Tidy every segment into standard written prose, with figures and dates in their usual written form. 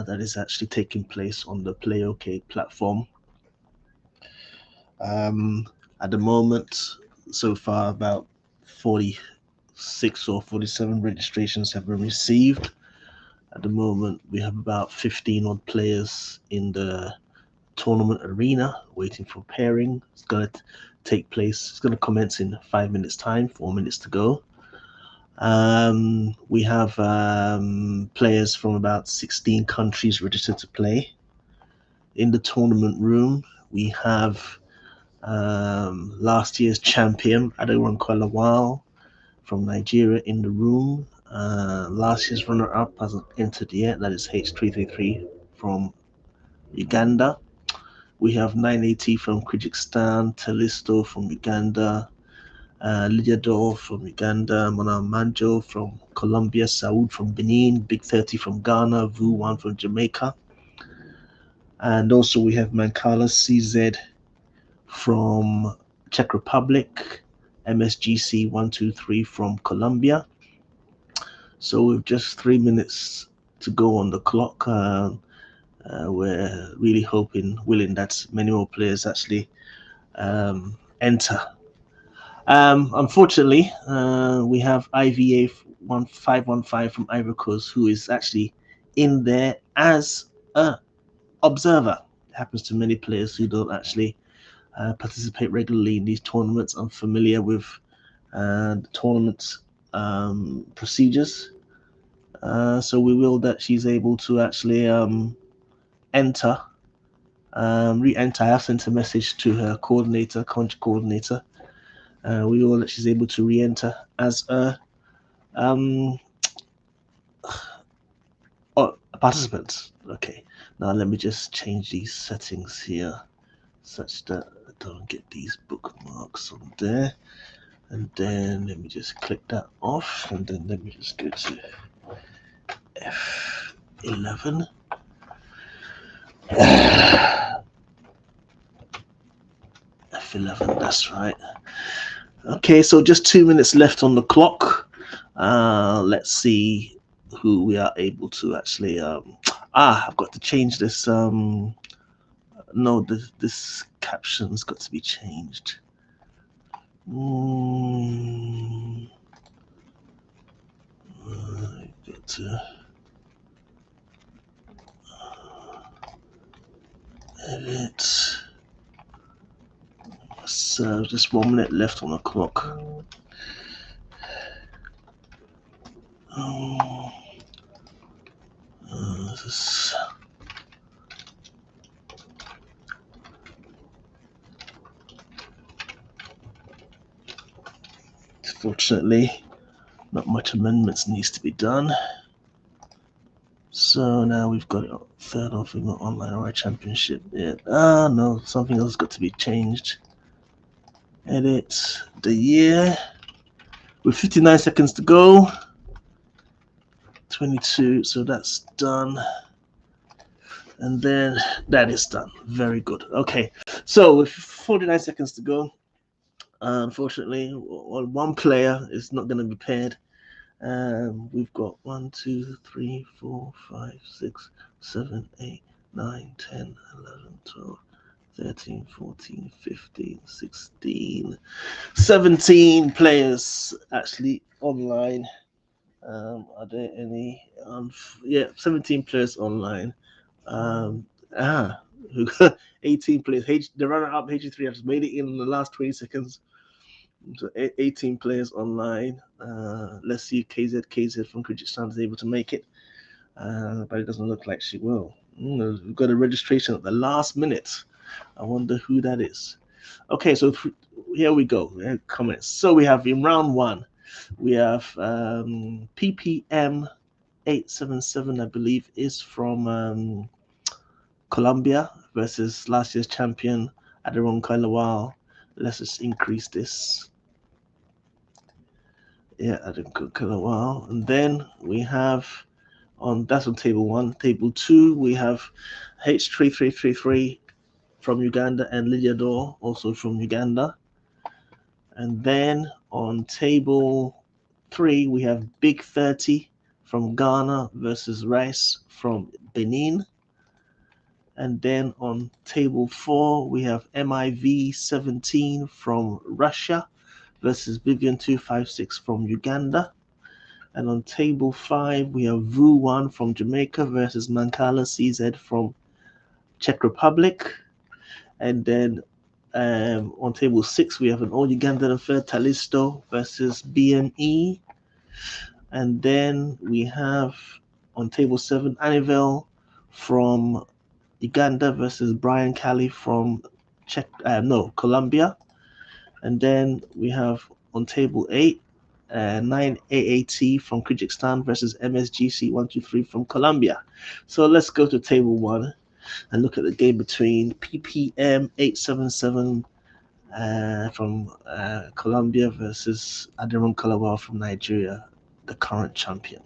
that is actually taking place on the Playok platform. At the moment, so far, about 46 or 47 registrations have been received. At the moment, we have about 15 odd players in the tournament arena waiting for pairing. It's going to take place, it's going to commence in 5 minutes' time, 4 minutes to go. We have players from about 16 countries registered to play. In the tournament room, we have last year's champion, Oware from Nigeria in the room. Last year's runner-up hasn't entered yet. That is H333 from Uganda. We have 980 from Kyrgyzstan, Telisto from Uganda, Lidiador from Uganda, Monamanjo from Colombia, Saud from Benin, Big 30 from Ghana, Vu1 from Jamaica. And also we have Mancala CZ from Czech Republic, MSGC 123 from Colombia. So with just 3 minutes to go on the clock, we're really hoping, willing that many more players actually enter. Unfortunately, we have IVA 1515 from Ivory Coast, who is actually in there as a observer. It happens to many players who don't actually participate regularly in these tournaments. I'm familiar with the tournament procedures, so we will that she's able to actually enter, re-enter. I have sent a message to her coordinator, country coordinator. We will that she's able to re-enter as a participant. Okay, now let me just change these settings here such that I don't get these bookmarks on there. And then let me just click that off, and then let me just go to F11. F11, that's right. Okay, so just 2 minutes left on the clock. Let's see who we are able to actually I've got to change this. No, this caption's got to be changed. Got to edit. So just 1 minute left on the clock. This Fortunately, not much amendments needs to be done. So now we've got it third off, we've got online Oware championship. Yeah. No, something else has got to be changed. Edit the year. With 59 seconds to go. 22, so that's done. And then that is done. Very good. Okay, so with 49 seconds to go, unfortunately, one player is not going to be paired. We've got 1, 2, 3, 4, 5, 6, 7, 8, 9, 10, 11, 12, 13, 14, 15, 16, 17 players actually online. Are there any? Yeah, 17 players online. 18 players. The runner-up HG3 has made it in the last 20 seconds. So 18 players online. Let's see if KZ from Kyrgyzstan is able to make it. But it doesn't look like she will. We've got a registration at the last minute. I wonder who that is. Okay, so here we go. Comments. So we have in round one, we have PPM 877, I believe, is from Colombia versus last year's champion Oware. Let's just increase this. Yeah, Oware. And then we have that's on table one. Table two, we have H3333 from Uganda and Lidiador also from Uganda. And then on table three, we have Big 30 from Ghana versus Rice from Benin. And then on table 4, we have MIV 17 from Russia versus Vivian 256 from Uganda. And on table 5, we have Vu 1 from Jamaica versus Mancala CZ from Czech Republic. And then on table 6, we have an all Ugandan affair, Talisto versus BME. And then we have on table 7, Anivel from Uganda versus Brian Cali from Colombia. And then we have on table 8, 9 AAT from Kyrgyzstan versus MSGC 123 from Colombia. So let's go to table 1 and look at the game between PPM 877 from Colombia versus Adiron Kalawal from Nigeria, the current champion.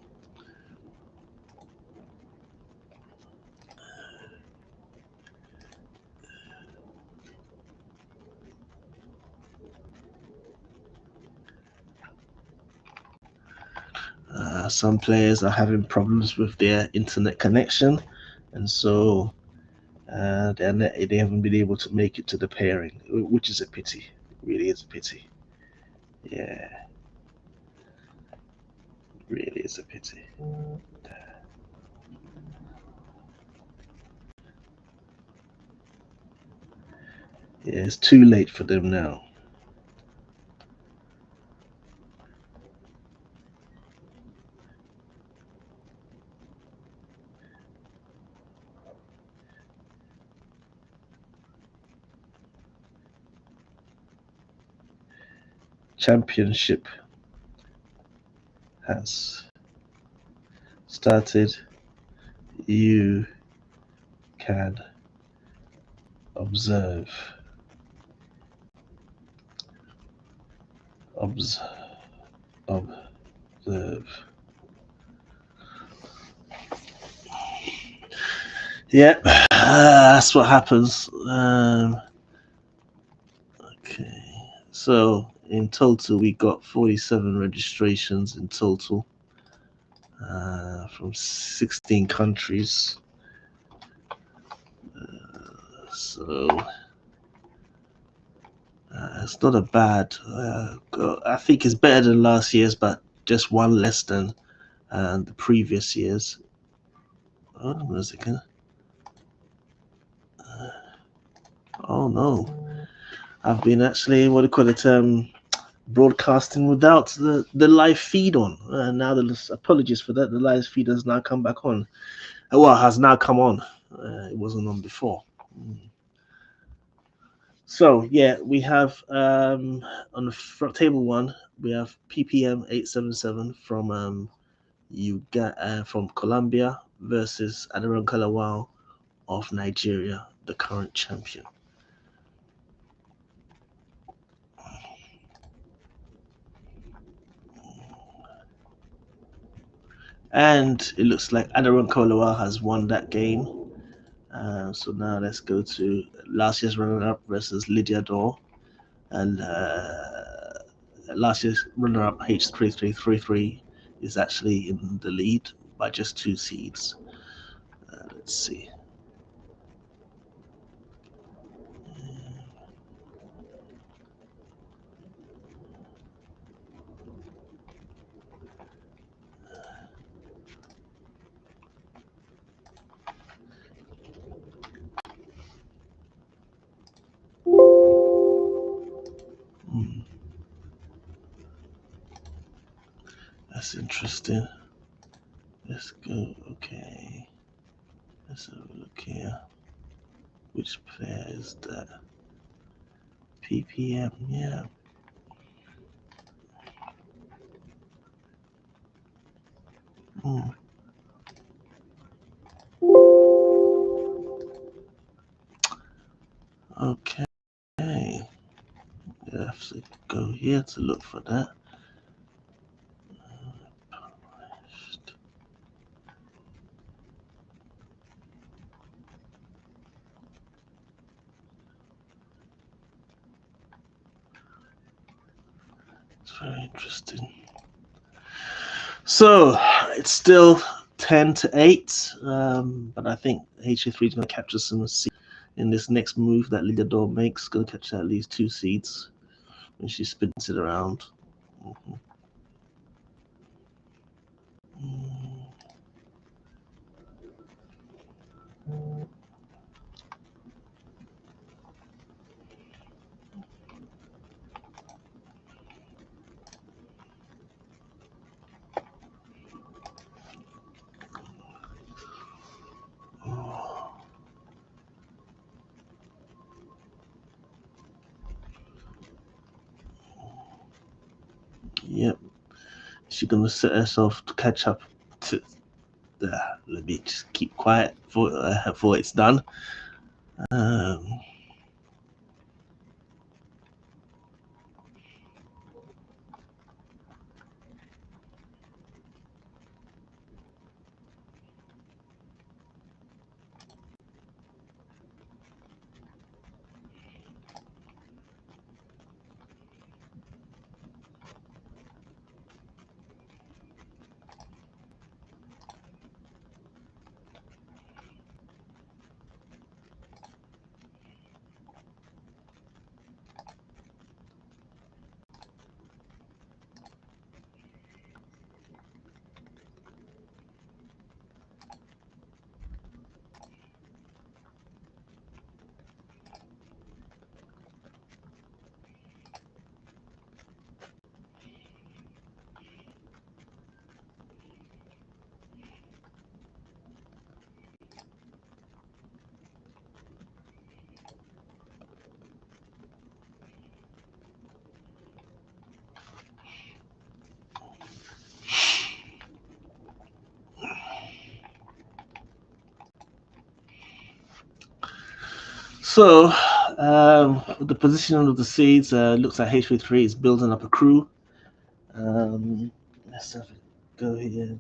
Some players are having problems with their internet connection, and so they haven't been able to make it to the pairing, which is a pity. It really is a pity. Yeah, really is a pity. Yeah, it's too late for them now. Championship has started. You can observe. Observe. Yeah, that's what happens. Okay, so in total, we got 47 registrations in total from 16 countries. So it's not a bad. I think it's better than last year's, but just one less than the previous years. Hold on a second. Oh no, I've been actually what do you call it? Broadcasting without the live feed on. Now, apologies for that. The live feed has now come back on. Well, has now come on. It wasn't on before. So yeah, we have on the front table 1, we have PPM 877 from from Colombia versus Adiron Kalawal of Nigeria, the current champion. And it looks like Adiron Kalawal has won that game. So now let's go to last year's runner-up versus Lydia Dor. And last year's runner-up H3333 is actually in the lead by just 2 seeds. Let's see. That's interesting. Let's go. Okay. Let's have a look here. Which player is that? PPM, yeah. Okay. You have to go here to look for that. It's very interesting. So it's still 10-8, but I think HA3 is going to capture some seeds in this next move that Ligador makes. Going to capture at least 2 seeds when she spins it around. Yep, she's going to set herself to catch up to let me just keep quiet before it's done. Um, So, the position of the seeds looks like HV3 is building up a crew. Let's have it go here.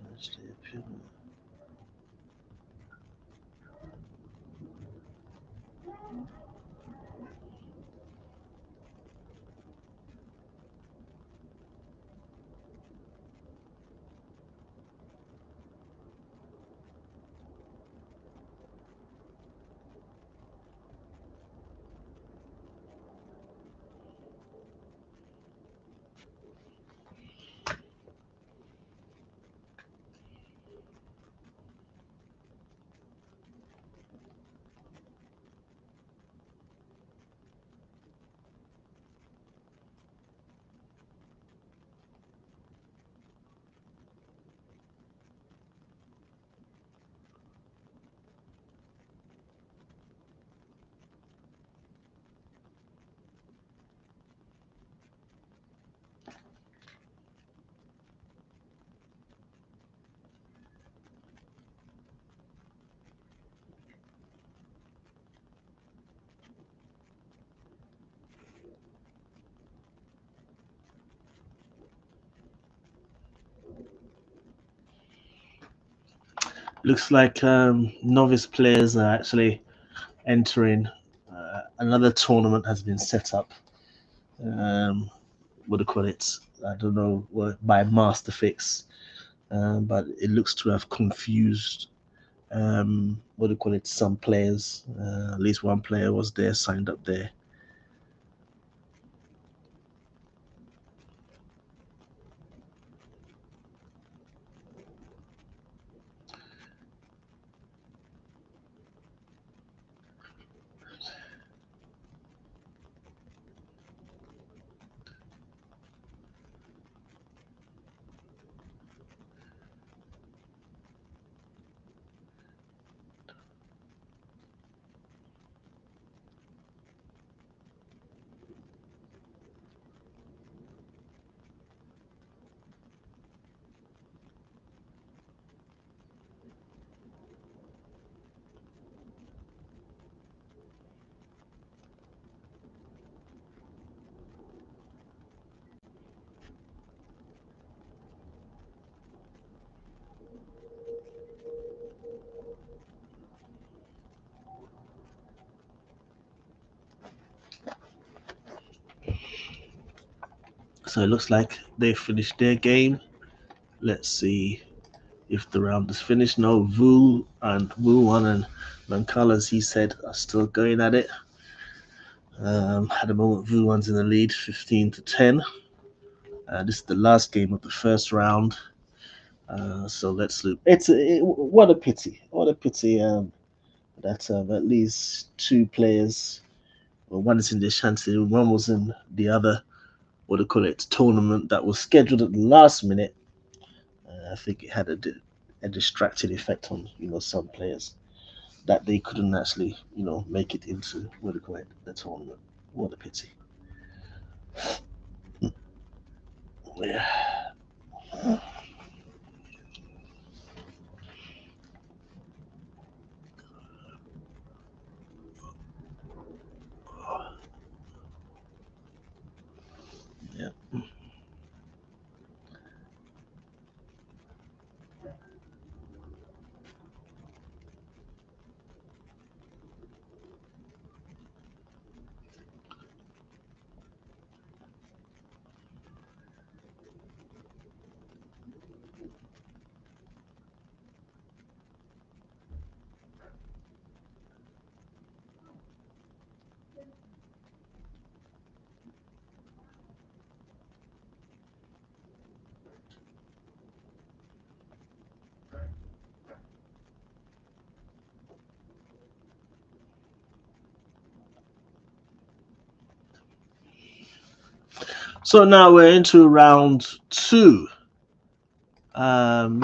Looks like novice players are actually entering. Another tournament has been set up. What do you call it? I don't know what by Masterfix, but it looks to have confused. What do you call it? Some players. At least one player was there, signed up there. So it looks like they finished their game. Let's see if the round is finished. No, Wu1 and Mancala, as he said, are still going at it. At the moment, Wu1's in the lead, 15-10. This is the last game of the first round. So let's look. What a pity! What a pity that at least two players, well, one is in the Shanty, one was in the other, what do you call it, tournament that was scheduled at the last minute. I think it had a distracting effect on some players that they couldn't actually make it into what do you call it, the tournament. What a pity. Yeah. Yeah. So now we're into round two. And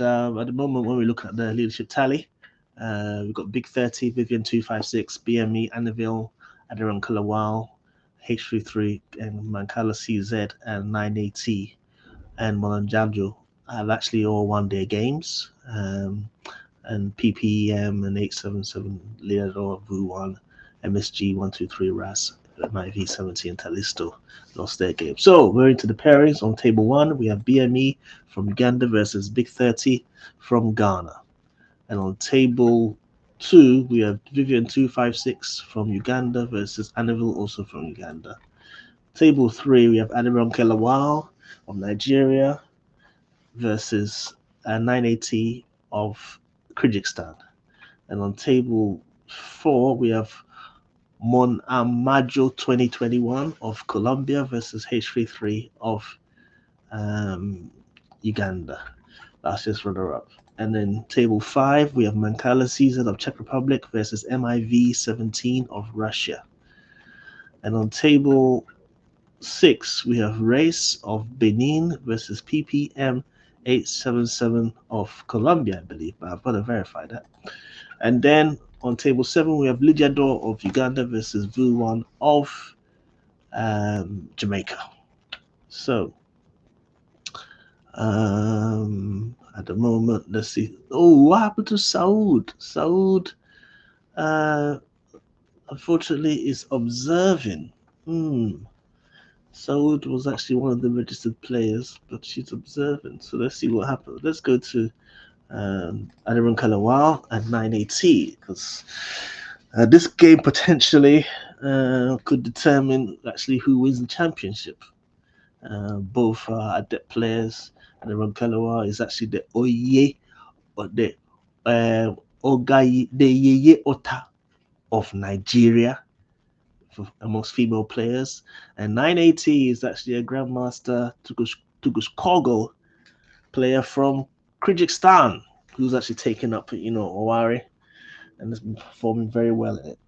at the moment, when we look at the leadership tally, we've got Big 30, Vivian 256, BME, Annaville, Adiron Kalawal, H33, and Mancala CZ, and 9AT, and Molanjanjo have actually all won their games. And PPEM and 877 Leonor Vu1, MSG 123 RAS, 9V70 and Talisto lost their game. So we're into the pairings. On table one, we have BME from Uganda versus Big 30 from Ghana. And on table two, we have Vivian 256 from Uganda versus Annaville, also from Uganda. Table three, we have Adiron Kelawal of Nigeria versus 980 of Kyrgyzstan. And on table four, we have Mon Amajo 2021 of Colombia versus H33 of Uganda. Last year's runner up. And then table five, we have Mancala Season of Czech Republic versus MIV 17 of Russia. And on table six, we have Race of Benin versus PPM 877 of Colombia, I believe, but I've got to verify that. And then on table seven, we have Lydiador of Uganda versus Vu1 of Jamaica. So at the moment, let's see. Oh, what happened to Saud? Saud, unfortunately, is observing. Saud was actually one of the registered players, but she's observing. So let's see what happens. Let's go to Adiron Kalawal at 980 because this game potentially could determine actually who wins the championship. Both adept players, and Adiron Kalawal is actually the Oye or the Ogaye the Yeye Ota of Nigeria amongst female players, and 980 is actually a Grandmaster Tugush Kogo player from Kyrgyzstan who's actually taken up Oware and has been performing very well in it.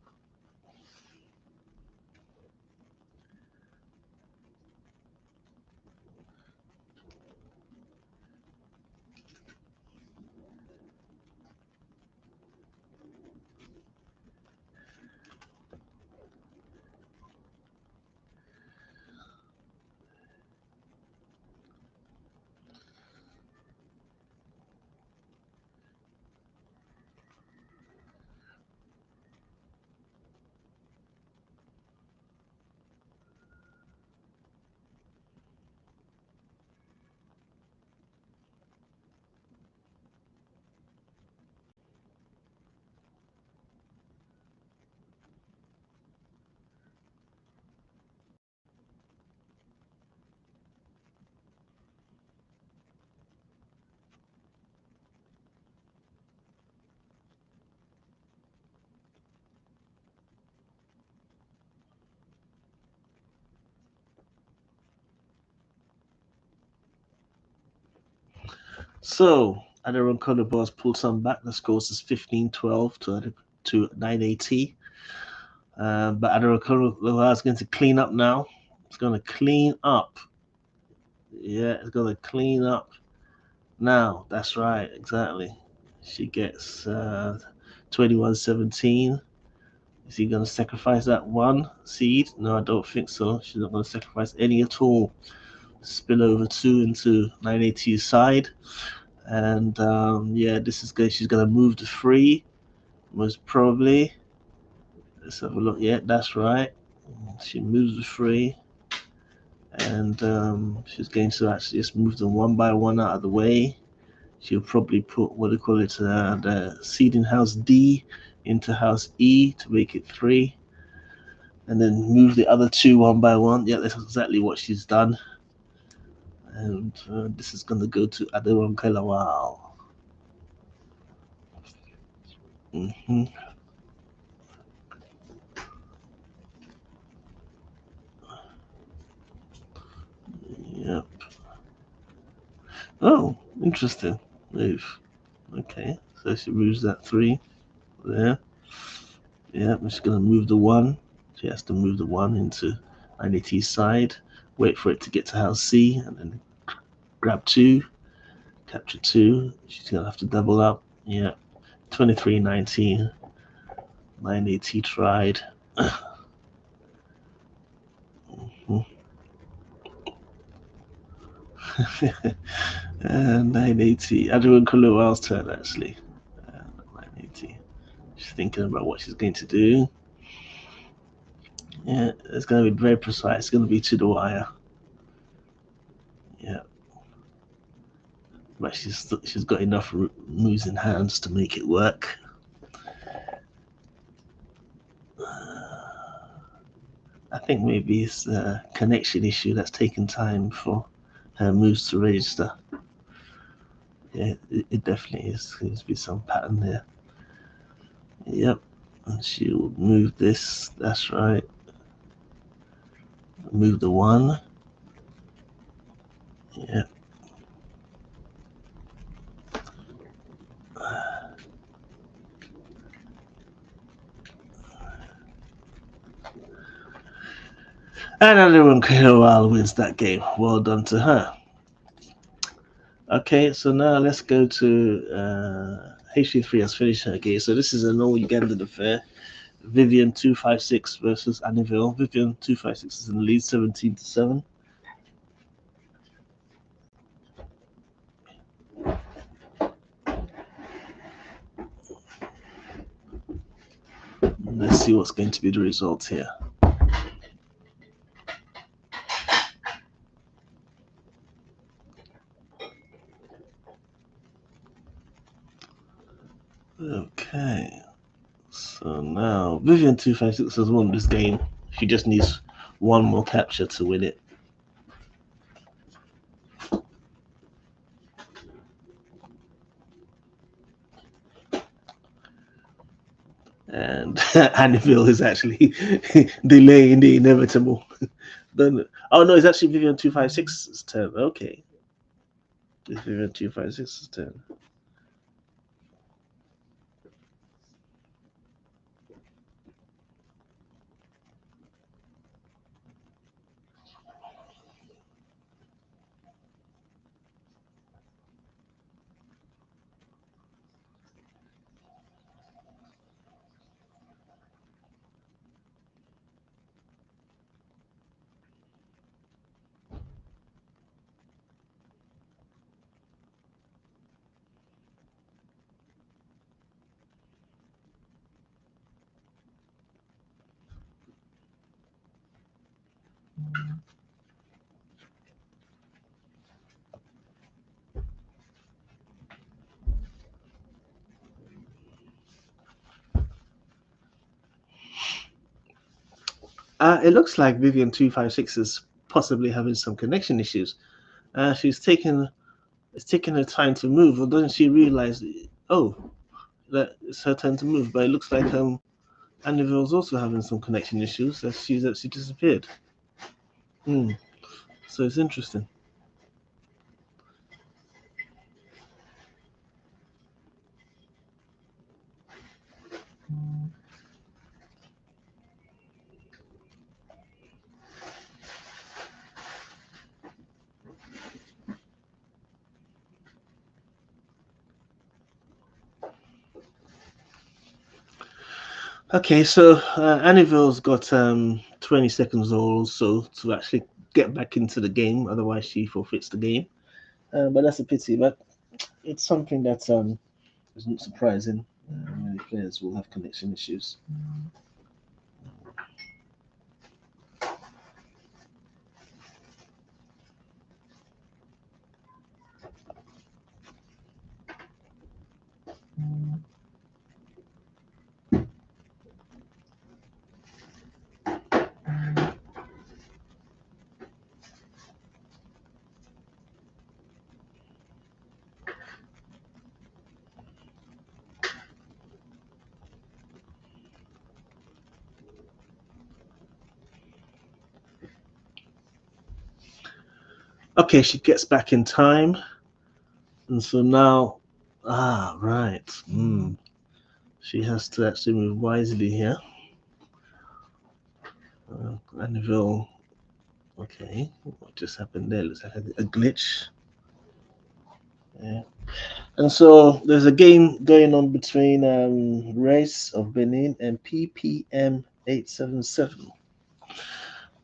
So Adaron Colobars pulled some back. The scores is 15-12 to 980. But Adaron Colobars is going to clean up now. It's going to clean up. Yeah, it's going to clean up now. That's right, exactly. She gets 21-17. Is he going to sacrifice that one seed? No, I don't think so. She's not going to sacrifice any at all. Spill over 2 into 980's side. And yeah, this is good. She's going to move the 3, most probably. Let's have a look. Yeah, that's right. She moves the 3. And she's going to actually just move them one by one out of the way. She'll probably put, what do you call it, the seed in house D into house E to make it 3. And then move the other 2 one by one. Yeah, that's exactly what she's done. And this is going to go to Aderon Kelawal. Mm-hmm. Yep. Oh, interesting move. Okay, so she moves that 3 there. Yeah, she's going to move the 1. She has to move the 1 into IDT's side. Wait for it to get to house C, and then grab 2. Capture 2. She's going to have to double up. Yeah. 23-19. 980 tried. And 980. Adrian Kulual's turn, actually. 980. She's thinking about what she's going to do. Yeah, it's going to be very precise. It's going to be to the wire. Yeah. But she's got enough moves in hands to make it work. I think maybe it's a connection issue that's taken time for her moves to register. Yeah, it definitely is. There's be some pattern there. Yep. And she'll move this. That's right. Move the 1. Yeah. And Aderon Kowal wins that game. Well done to her. Okay, so now let's go to H3 has finished her game. So this is an all Ugandan affair. Vivian 256 versus Anniville. Vivian 256 is in the lead 17-7. Let's see what's going to be the result here. Okay, so now Vivian 256 has won this game. She just needs one more capture to win it. And Anniville is actually delaying the inevitable. Oh no, it's actually Vivian 256's turn. Okay, it's Vivian 256's turn. It looks like Vivian 256 is possibly having some connection issues. She's taking it's taking her time to move, or doesn't she realize? Oh, that it's her turn to move. But it looks like Anniville's also having some connection issues. That she's actually disappeared. So it's interesting. Okay, so Anniville's got 20 seconds or so to actually get back into the game. Otherwise, she forfeits the game. But that's a pity. But it's something that isn't surprising. Many players will have connection issues. Okay, she gets back in time, and so now, right. She has to actually move wisely here. Anniville. Okay, what just happened there? Looks like a glitch. Yeah. And so there's a game going on between Race of Benin and PPM 877.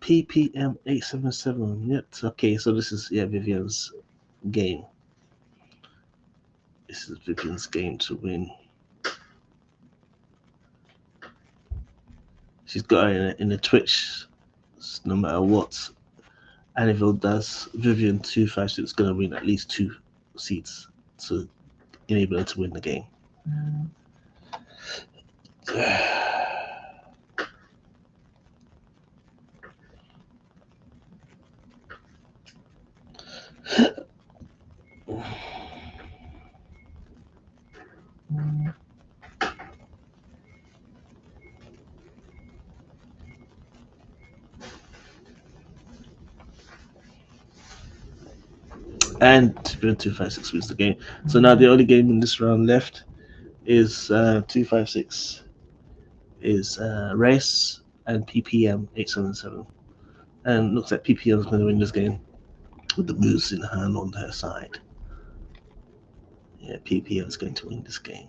PPM 877. Yep. Okay, so this is Vivian's game. This is Vivian's game to win. She's got her in the Twitch. No matter what Anniville does, Vivian 256 is going to win at least 2 seats to enable her to win the game. And 256 wins the game. So now the only game in this round left is 256 is Race and PPM 877. And looks like PPM is going to win this game with the moves in hand on her side. Yeah, PPM is going to win this game.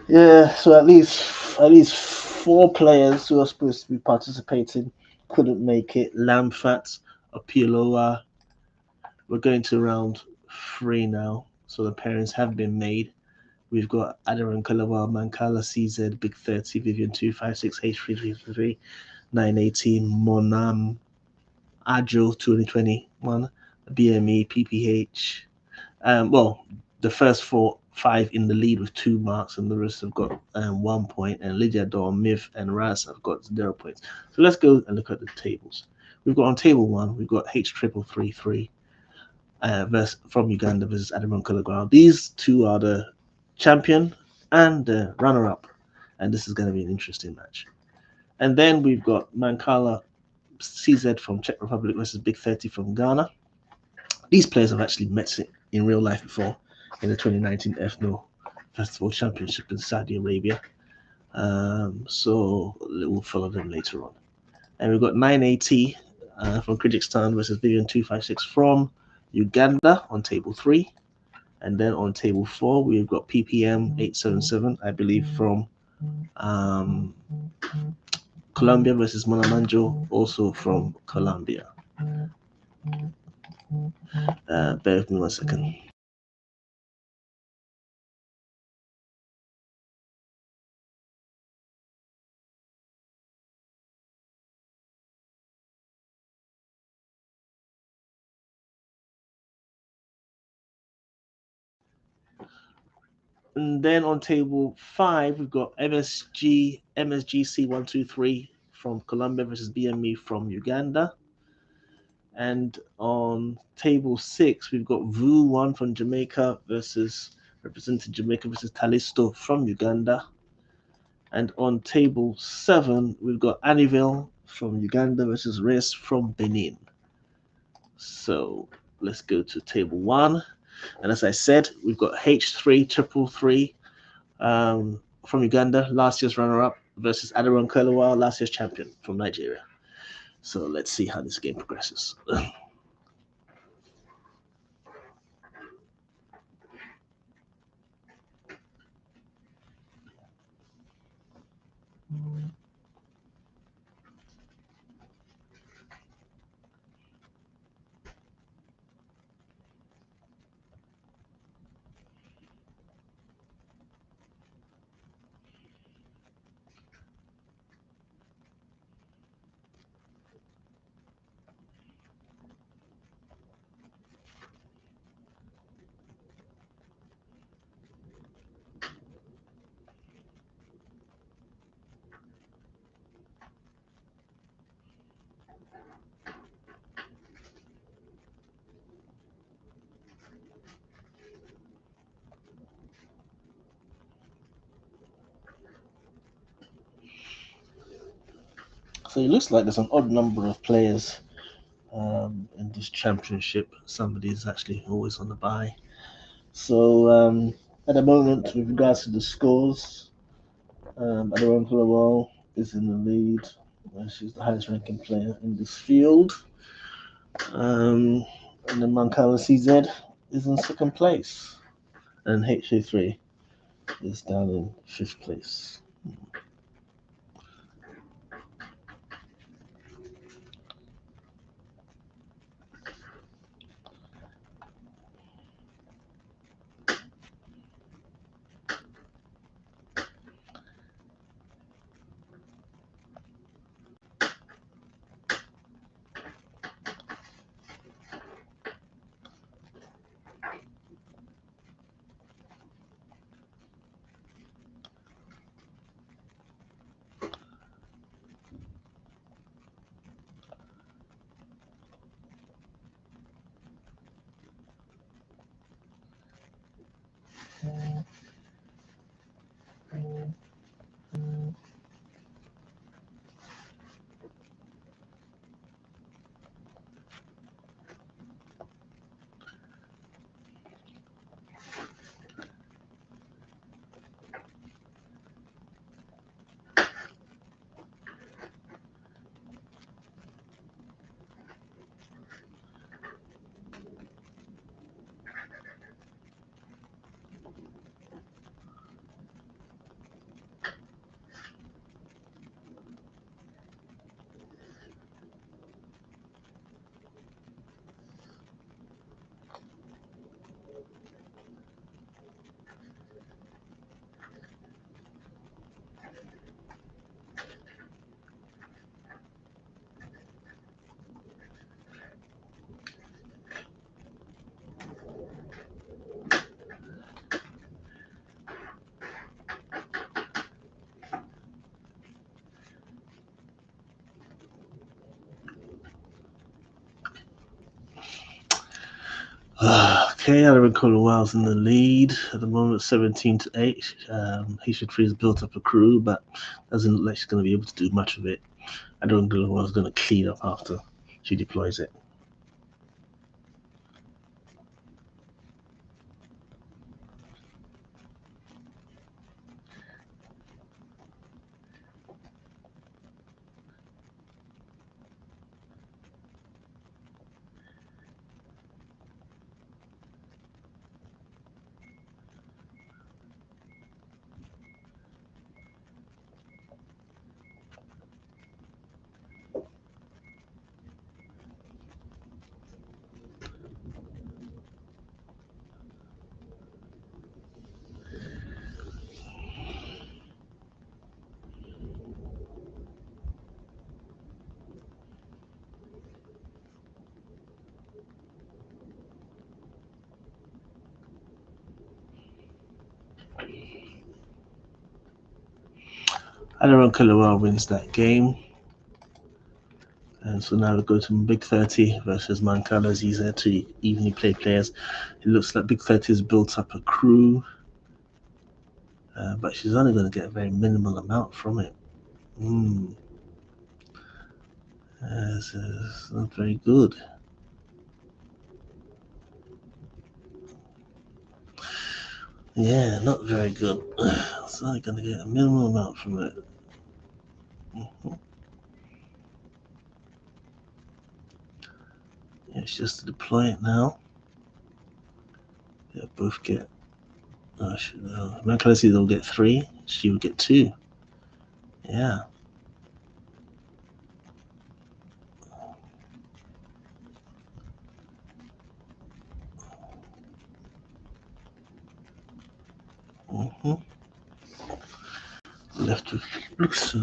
Yeah, so at least 4 players who are supposed to be participating couldn't make it. Lamfat, Apiloa. We're going to round 3 now, so the pairings have been made. We've got Adaran Kalawa, Mankala, CZ, Big 30, Vivian 256, H333, 918, Monam, Agile 2021, BME, PPH. Well, the first 5 in the lead with 2 marks, and the rest have got 1 point. And Lydia Dor, Myth, and Raz have got 0 points. So let's go and look at the tables. We've got on table 1, we've got H333 from Uganda versus Adaman Kulaground. These two are the champion and the runner-up, and this is going to be an interesting match. And then we've got Mankala CZ from Czech Republic versus Big 30 from Ghana. These players have actually met in real life before in the 2019 Ethno Festival Championship in Saudi Arabia. So we'll follow them later on. And we've got 9AT from Kyrgyzstan versus Vivian 256 from Uganda on table 3. And then on table 4, we've got PPM 877, I believe, from Colombia versus Monamanjo, also from Colombia. Bear with me 1 second. And then on table 5, we've got MSGC 123 from Colombia versus BME from Uganda. And on table 6, we've got Vu 1 from Jamaica versus representing Jamaica versus Talisto from Uganda. And on table 7, we've got Anivil from Uganda versus Reyes from Benin. So let's go to table 1. And as I said, we've got H333 from Uganda, last year's runner-up, versus Aderon Kolowa, last year's champion from Nigeria. So let's see how this game progresses. So it looks like there's an odd number of players in this championship. Somebody's actually always on the bye. So at the moment, with regards to the scores, Aderon Kolowa is in the lead. She's the highest ranking player in this field. And then Mankala CZ is in second place. And HA3 is down in fifth place. Okay, Aderon Kolowa's in the lead at the moment, 17-8. HA3 has built up a crew, but doesn't look like she's going to be able to do much of it. Aderon Kolowa is going to clean up after she deploys it. Aderon Kolowa wins that game. And so now we go to Big 30 versus Mankala ZZ, two evenly played players. It looks like Big 30 has built up a crew. but she's only going to get a very minimal amount from it. It's not very good. Yeah, not very good. It's only going to get a minimal amount from it. Yeah, it's just to deploy it now. Yeah, both get. Mancalesi will get 3. She will get 2. Yeah. Left with looks.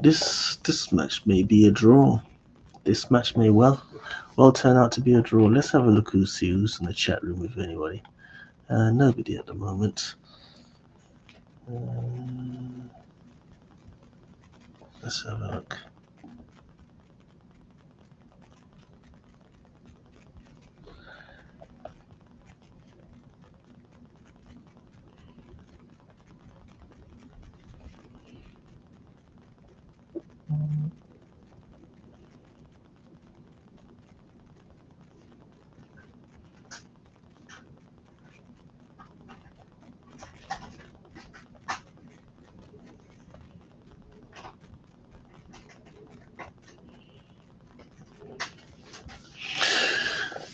This match may be a draw. This match may well turn out to be a draw. Let's have a look who's in the chat room, if anybody. Nobody at the moment. Let's have a look.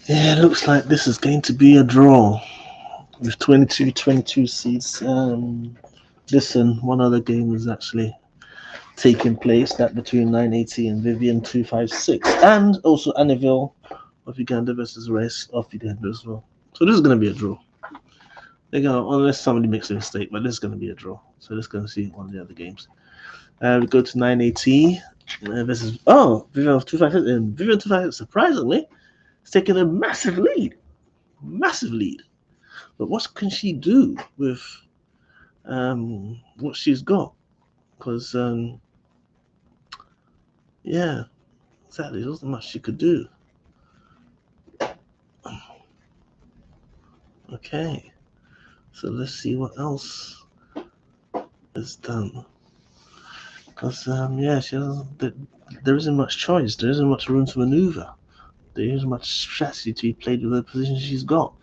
Yeah, it looks like this is going to be a draw with 22 seeds. This and one other game is actually taking place, that between 980 and Vivian 256, and also Anneville of Uganda versus Race of Uganda as well. So this is going to be a draw. They're gonna, unless somebody makes a mistake, but this is going to be a draw. So let's go and see one of the other games. We go to 980 versus Vivian of 256, and Vivian 256 surprisingly is taking a massive lead. But what can she do with what she's got? Because yeah, exactly, there wasn't much she could do. Okay, so let's see what else is done. Because yeah, there isn't much choice. There isn't much room to maneuver. There isn't much strategy to be played with the position she's got.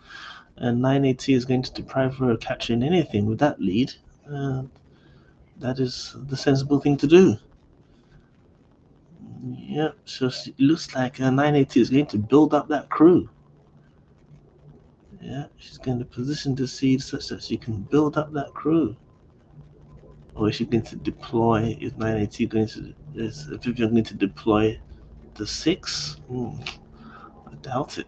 And 980 is going to deprive her of capturing anything with that lead. That is the sensible thing to do. Yeah, so it looks like 980 is going to build up that crew. Yeah, she's going to position the seed such that she can build up that crew. Or is she going to deploy? Is 980 going to? Is Vivian going to deploy the 6? I doubt it.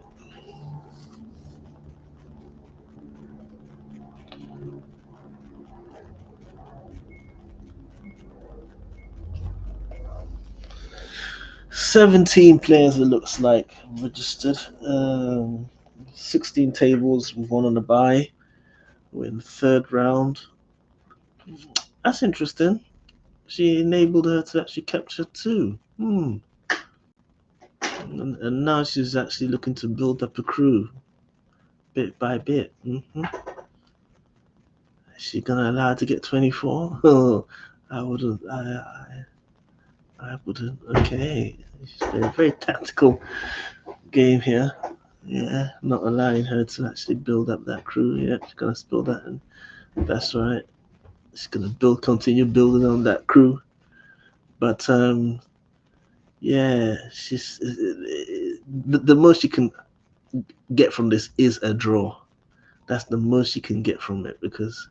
"17 players, it looks like, registered. 16 tables with one on the bye. We're in the third round. That's interesting. She enabled her to actually capture 2. And now she's actually looking to build up a crew bit by bit. Is she gonna allow her to get 24? Oh, I wouldn't. I wouldn't. Okay, she's playing a very tactical game here. Yeah, not allowing her to actually build up that crew. Yeah, she's gonna spill that, and that's right. She's gonna continue building on that crew. But yeah, she's the most you can get from this is a draw. That's the most you can get from it, because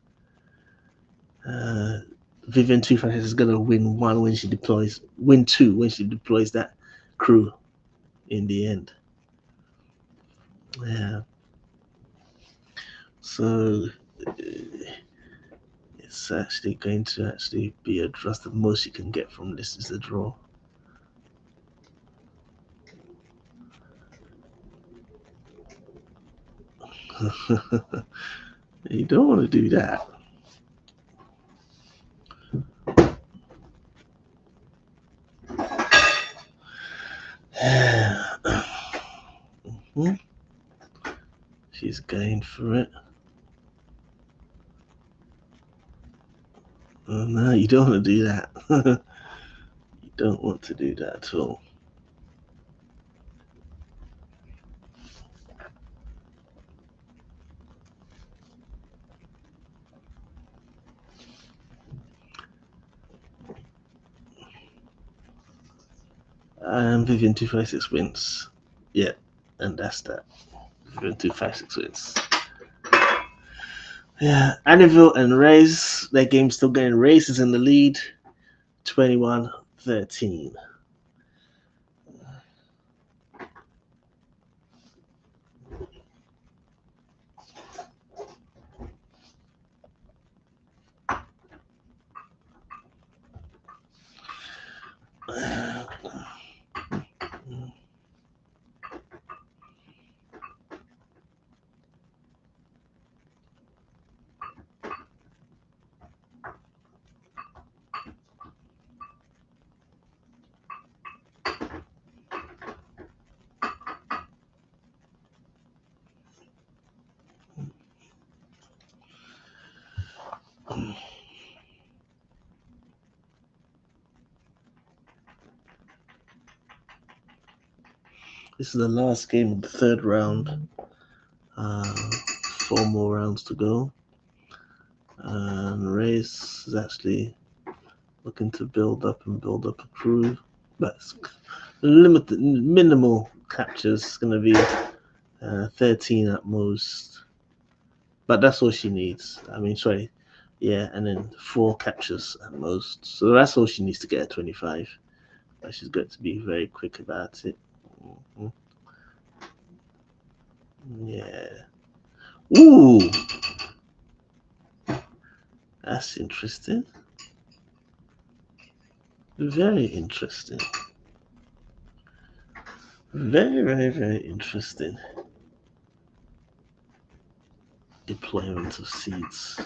Vivian 256 is gonna win 1 when she deploys, win 2 when she deploys that crew in the end. Yeah. So it's actually going to actually be a draw. The most you can get from this is a draw. You don't want to do that. She's going for it. Oh, no, you don't want to do that. You don't want to do that at all. And Vivian 256 wins. Yeah, and that's that. Vivian 256 wins. Yeah, Anneville and Reyes, their game's still going. Reyes is in the lead, 21-13. This is the last game of the third round. 4 more rounds to go. And Reyes is actually looking to build up a crew, but limited, minimal captures. It's going to be 13 at most, but that's all she needs. I mean, sorry, yeah, and then 4 captures at most. So that's all she needs to get at 25. But she's got to be very quick about it. Mm-hmm. Yeah. Ooh, that's interesting. Very interesting. Very, very, very interesting. Deployment of seeds.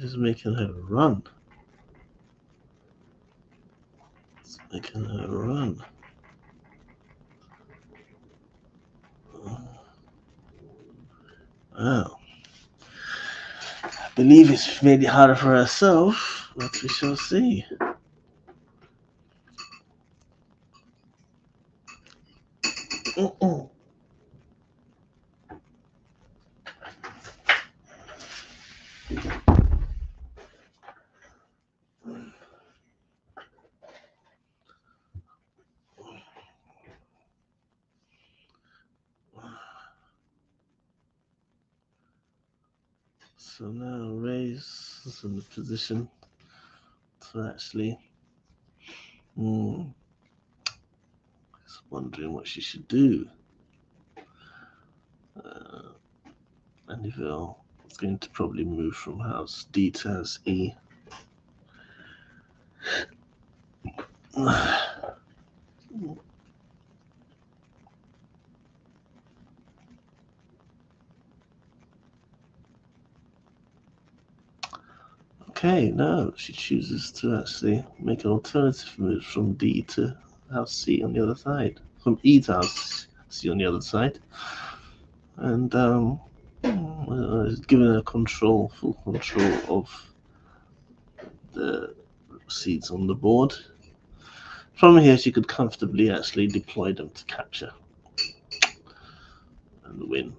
It's making her run. It's making her run. Wow. I believe it's made it harder for herself, but we shall see. Mm-mm. So now Reyes is in the position to actually just wondering what she should do. Anneville is going to probably move from house D to house E. Okay, no, she chooses to actually make an alternative move from D to house C on the other side, from E to house C on the other side, and giving her full control of the seeds on the board. From here, she could comfortably actually deploy them to capture and win.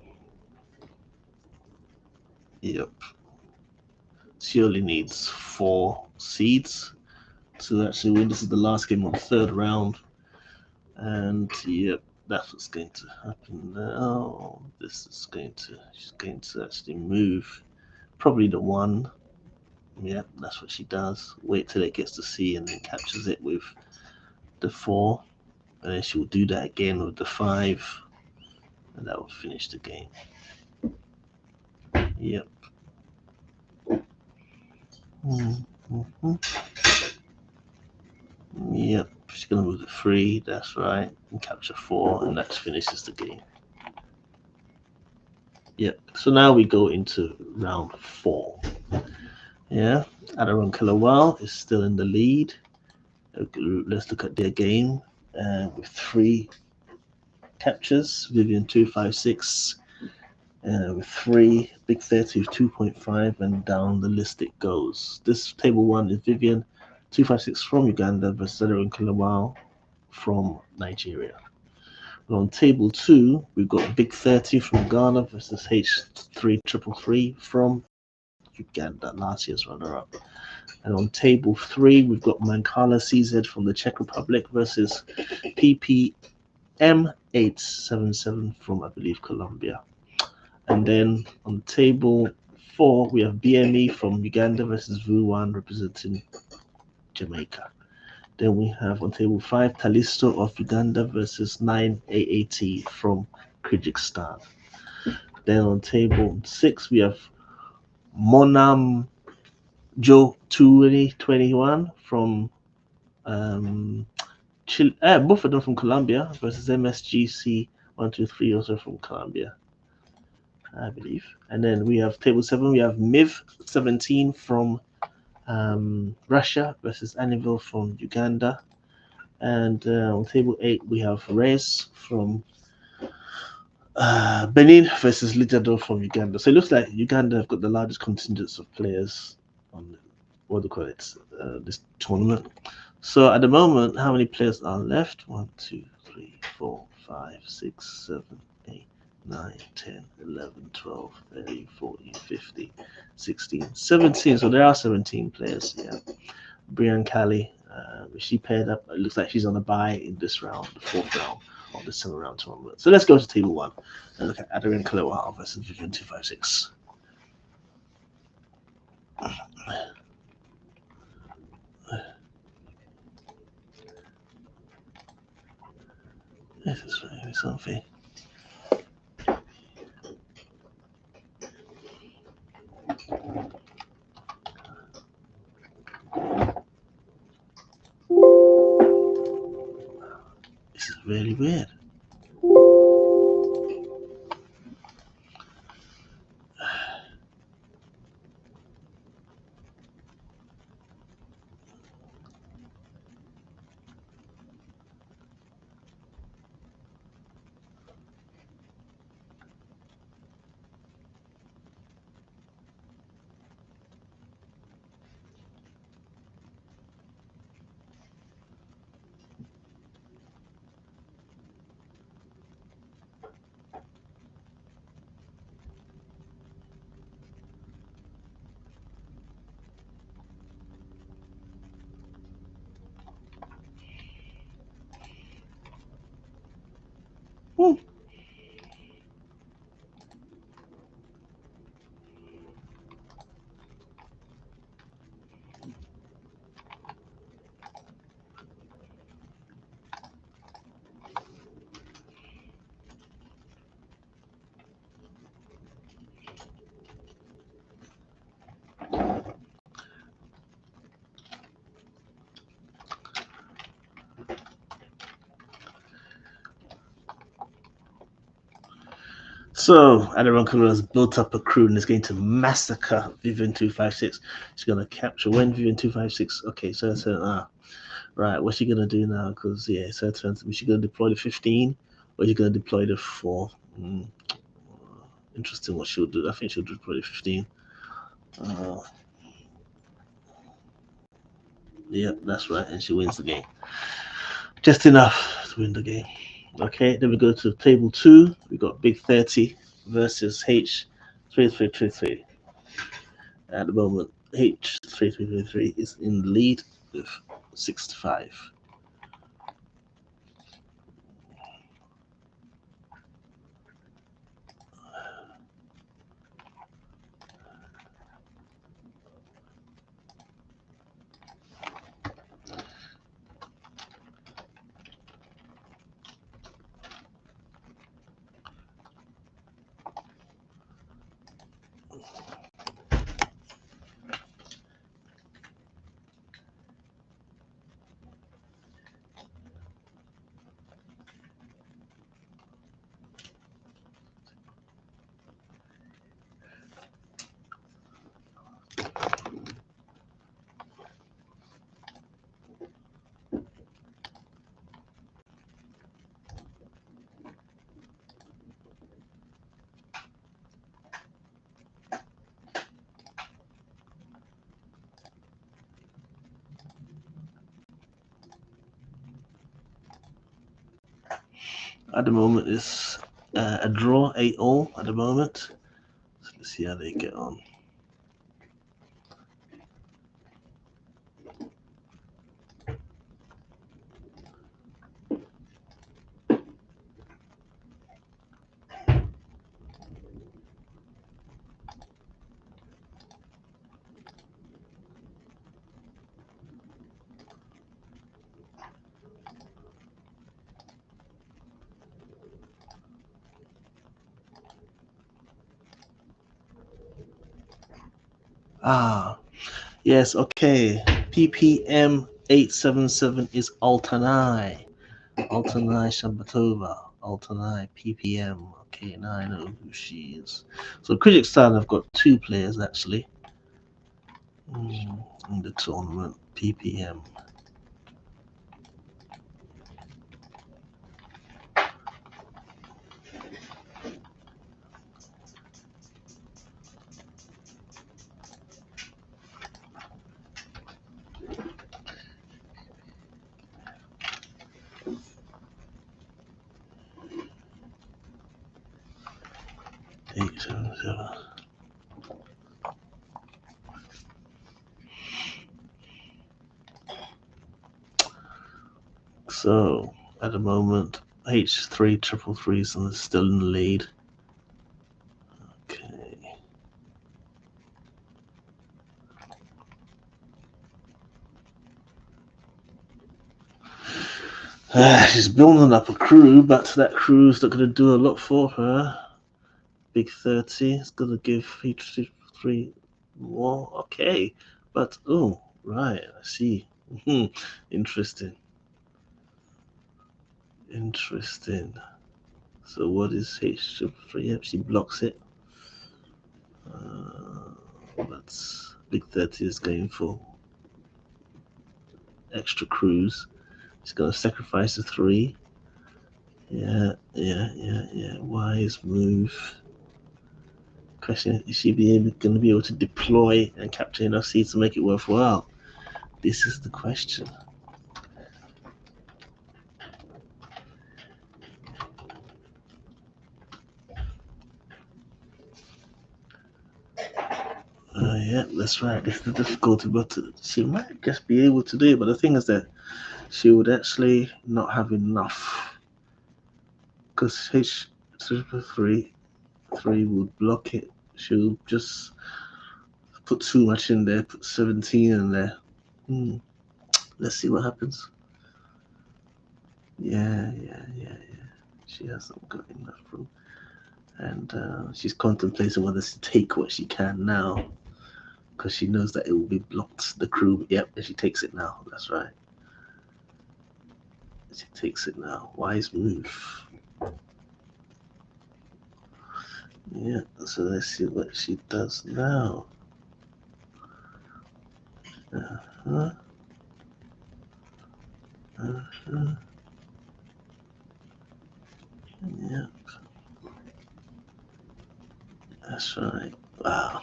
Yep. She only needs 4 seeds to actually win. This is the last game of the third round. And yep, that's what's going to happen now. She's going to actually move. Probably the 1. Yep, that's what she does. Wait till it gets to C and then captures it with the 4. And then she'll do that again with the 5. And that will finish the game. Yep. Mm-hmm. Yep, she's gonna move the 3, that's right, and capture 4, and that finishes the game. Yep, so now we go into round 4. Yeah, Adaron Kilowal is still in the lead. Let's look at their game with 3 captures. Vivian 256 with 3, Big 30 with 2.5, and down the list it goes. This table 1 is Vivian 256 from Uganda versus Ederin Kilawau from Nigeria. And on table 2, we've got Big 30 from Ghana versus H3333 from Uganda, last year's runner-up. And on table 3, we've got Mancala CZ from the Czech Republic versus PPM877 from, I believe, Colombia. And then on table 4, we have BME from Uganda versus Vu1 representing Jamaica. Then we have on table 5, Talisto of Uganda versus 9AAT from Kyrgyzstan. Then on table 6, we have Monam Joe 2021 from Chile, both of them from Colombia versus MSGC 123 also from Colombia, I believe. And then we have table 7, we have MIV 17 from Russia versus Anivil from Uganda. And on table 8, we have Reyes from Benin versus Lijado from Uganda. So it looks like Uganda have got the largest contingents of players on what do you call it, this tournament. So at the moment, how many players are left? 1, 2, 3, 4, 5, 6, 7, 8, 9, 10, 11, 12, 13, 14, 15, 16, 17. So there are 17 players. Yeah. Brian Kelly, she paired up. It looks like she's on a bye in this round, the 4th round of the 7-round tournament. So let's go to table 1 and look at Adarin Kalawao versus Vivian 256. This is really something. This is really weird. So Adaron Kulu has built up a crew and is going to massacre Vivian 256. She's going to capture when Vivian 256. Okay, so right. What's she going to do now? Because yeah, so is she going to deploy the 15 or is she going to deploy the 4? Interesting what she'll do. I think she'll deploy the 15. Yeah, that's right, and she wins the game. Just enough to win the game. Okay, then we go to table 2. We got Big 30 versus H3333. At the moment, H3333 is in the lead with 6-5. At the moment, it's a draw, 8-all at the moment. So let's see how they get on. Ah, yes, okay. PPM 877 is Altanai. Altanai Shambatova. Altanai PPM. Okay, now I know who she is. So Kyrgyzstan have got two players actually in the tournament. PPM. Eight, seven, seven. So at the moment, H3 triple threes and still in the lead. Okay. She's building up a crew, but that crew's not going to do a lot for her. Big 30 is going to give H3 more. Okay. But, oh, right. I see. Interesting. Interesting. So what is H3? Yep, she blocks it. But Big 30 is going for extra crews. She's going to sacrifice the 3. Yeah. Wise move. Question: is she going to be able to deploy and capture enough seeds to make it worthwhile? This is the question. Yeah, that's right. This is the difficulty, but she might just be able to do it. But the thing is that she would actually not have enough because H3 would block it. She'll just put too much in there, put 17 in there. Let's see what happens. Yeah. She hasn't got enough room. And she's contemplating whether to take what she can now because she knows that it will be blocked. The crew, yep, and she takes it now. That's right. She takes it now. Wise move. Yeah, so let's see what she does now. Uh-huh. Yep. That's right. Wow.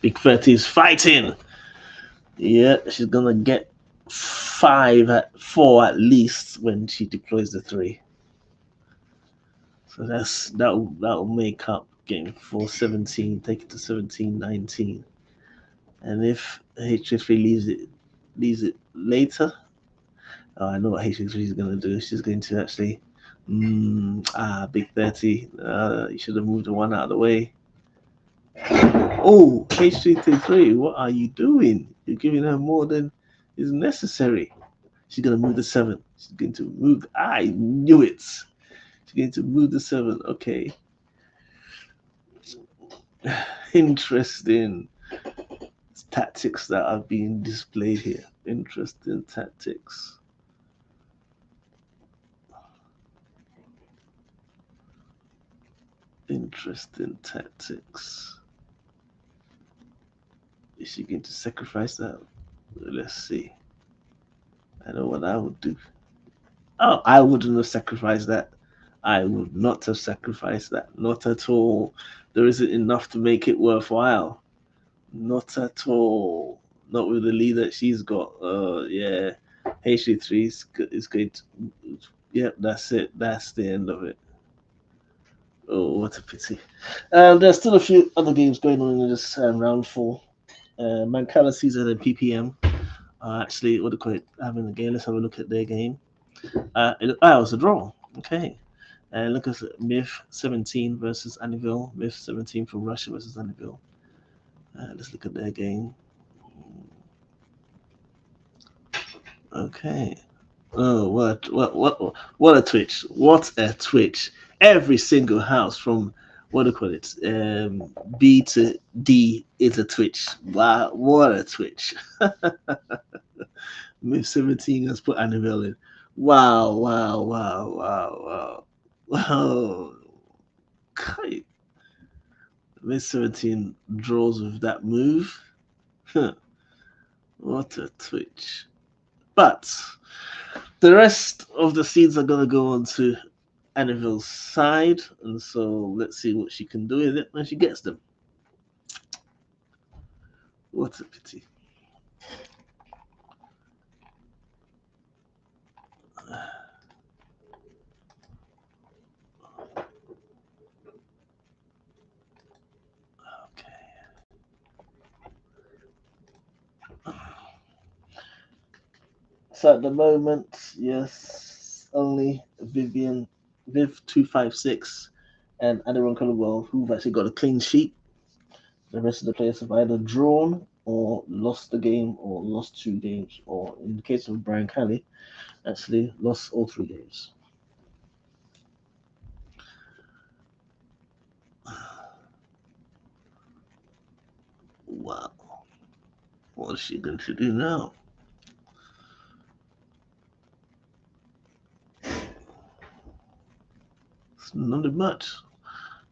Big 30 is fighting. Yeah, she's gonna get 4 at least when she deploys the 3. So that'll make up getting 4-17, take it to 17-19. And if H3 leaves it later, I know what H3 is gonna do. She's going to actually Big 30. You should have moved the 1 out of the way. Oh, H333, what are you doing? You're giving her more than is necessary. She's gonna move the 7. She's going to move. I knew it. She's going to move the 7. Okay. Interesting tactics that are being displayed here. Interesting tactics. Interesting tactics. Is she going to sacrifice that? Let's see. I know what I would do. Oh, I wouldn't have sacrificed that. I would not have sacrificed that. Not at all. There isn't enough to make it worthwhile. Not at all. Not with the lead that she's got. Yeah. H3 is going to Yep, that's it. That's the end of it. Oh, what a pity. There's still a few other games going on in this round four. Mancala Caesar and PPM are actually, what do you call it, having a game. Let's have a look at their game. It was a draw. Okay. And look at Myth 17 versus Anniville. Myth 17 from Russia versus Anniville. Let's look at their game. Okay. Oh, what a twitch! What a twitch! Every single house from what do you call it? B to D is a twitch. Wow, what a twitch! Move 17 has put Annabelle in. Wow, wow, wow, wow, wow. Wow. Okay. Move 17 draws with that move. Huh. What a twitch. But the rest of the seeds are going to go on to Annabelle's side, and so let's see what she can do with it when she gets them. What a pity. Okay. So at the moment, yes, only Viv256, and Adiron Colorwell, who've actually got a clean sheet. The rest of the players have either drawn or lost the game or lost 2 games, or in the case of Brian Kelly, actually lost all 3 games. Wow. What is she going to do now? It's not much.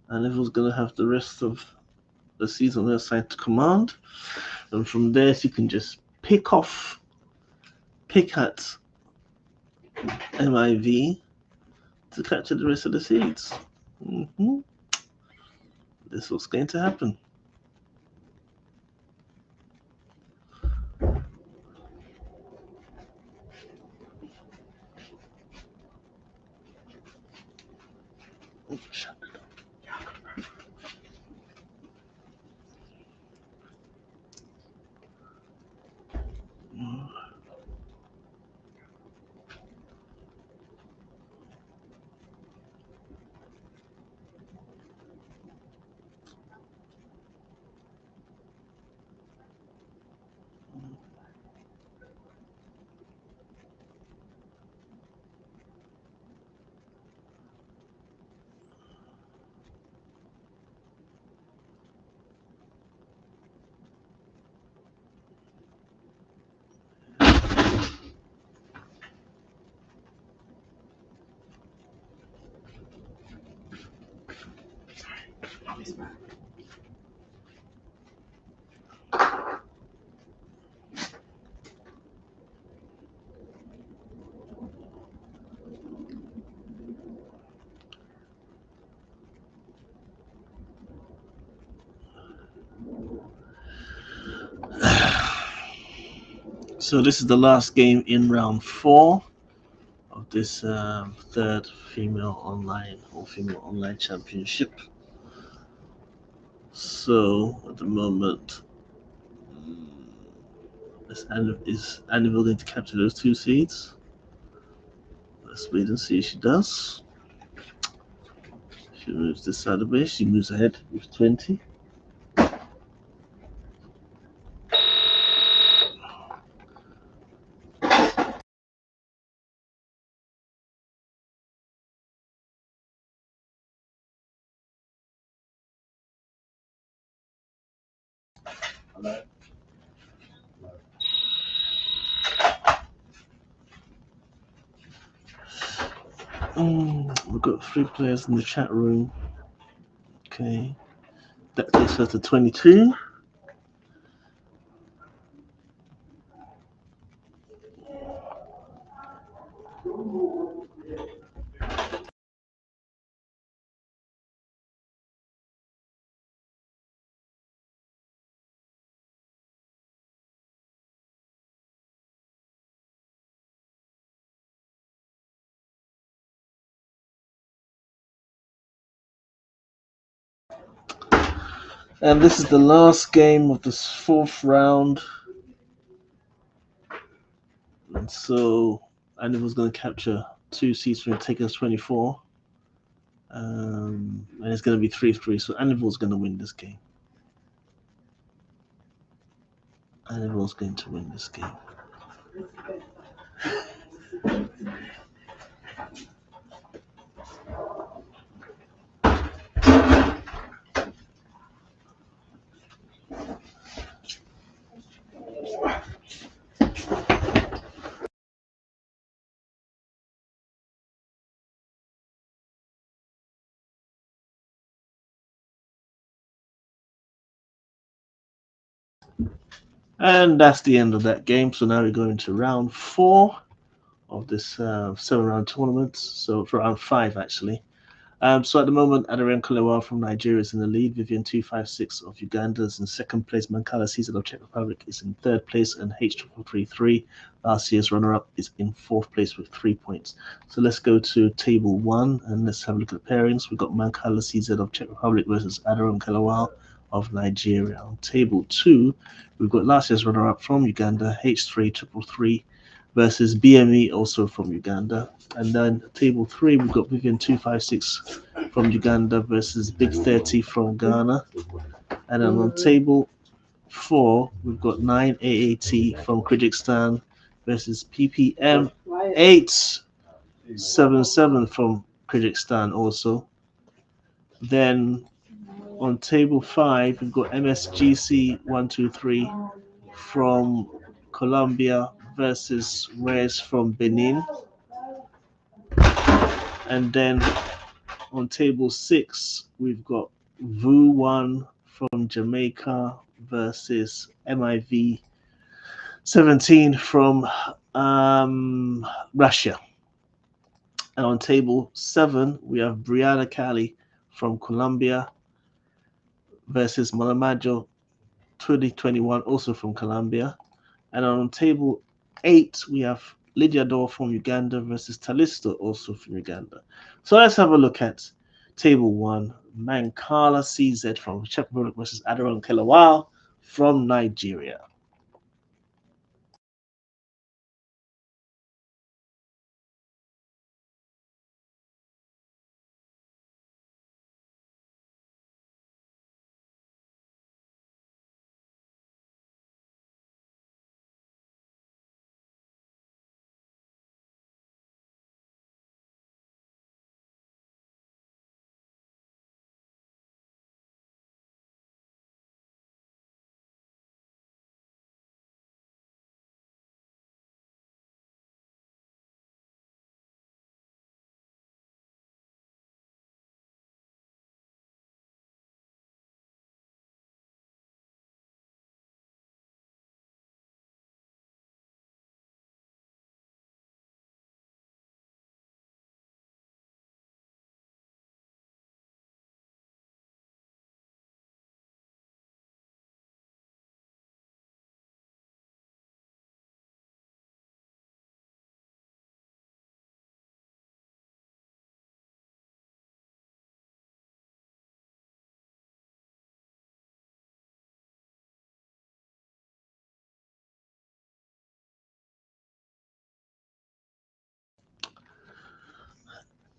And everyone's going to have the rest of the season on their side to command. And from there, she can just pick at MIV to capture the rest of the seeds. Mm-hmm. This is what's going to happen. So this is the last game in round 4 of this third female online championship. So at the moment, is Annabelle going to capture those 2 seeds? Let's wait and see if she does. She moves this side of the base. She moves ahead with 20. We've got 3 players in the chat room. Okay. That takes us to 22. And this is the last game of this fourth round. And so Annibal's going to capture 2 seats for taking us 24. And it's going to be 3-3. So Annibal's going to win this game. Annibal's going to win this game. And that's the end of that game. So now we go into round 4 of this 7-round tournament. So for round 5, actually. So at the moment, Adaran Kolewal from Nigeria is in the lead. Vivian 256 of Uganda is in second place. Mankala Caesar of Czech Republic is in third place. And H333, last year's runner-up, is in fourth place with 3 points. So let's go to table 1 and let's have a look at the pairings. We've got Mankala Caesar of Czech Republic versus Adaran Kolewal of Nigeria. On table 2, we've got last year's runner-up from Uganda, H333 versus BME, also from Uganda. And then table 3, we've got Vivian 256 from Uganda versus Big 30 from Ghana. And then on table 4, we've got 9 AAT from Kyrgyzstan versus PPM 877 from Kyrgyzstan also. Then on table 5, we've got MSGC 123 from Colombia versus Reyes from Benin. And then on table 6, we've got Vu 1 from Jamaica versus MIV 17 from Russia. And on table 7, we have Brianna Cali from Colombia versus Malamajo 2021, also from Colombia. And on table 8, we have Lydia Dor from Uganda versus Talisto, also from Uganda. So let's have a look at table 1. Mankala CZ from Czech Republic versus Adaran Kolewal from Nigeria.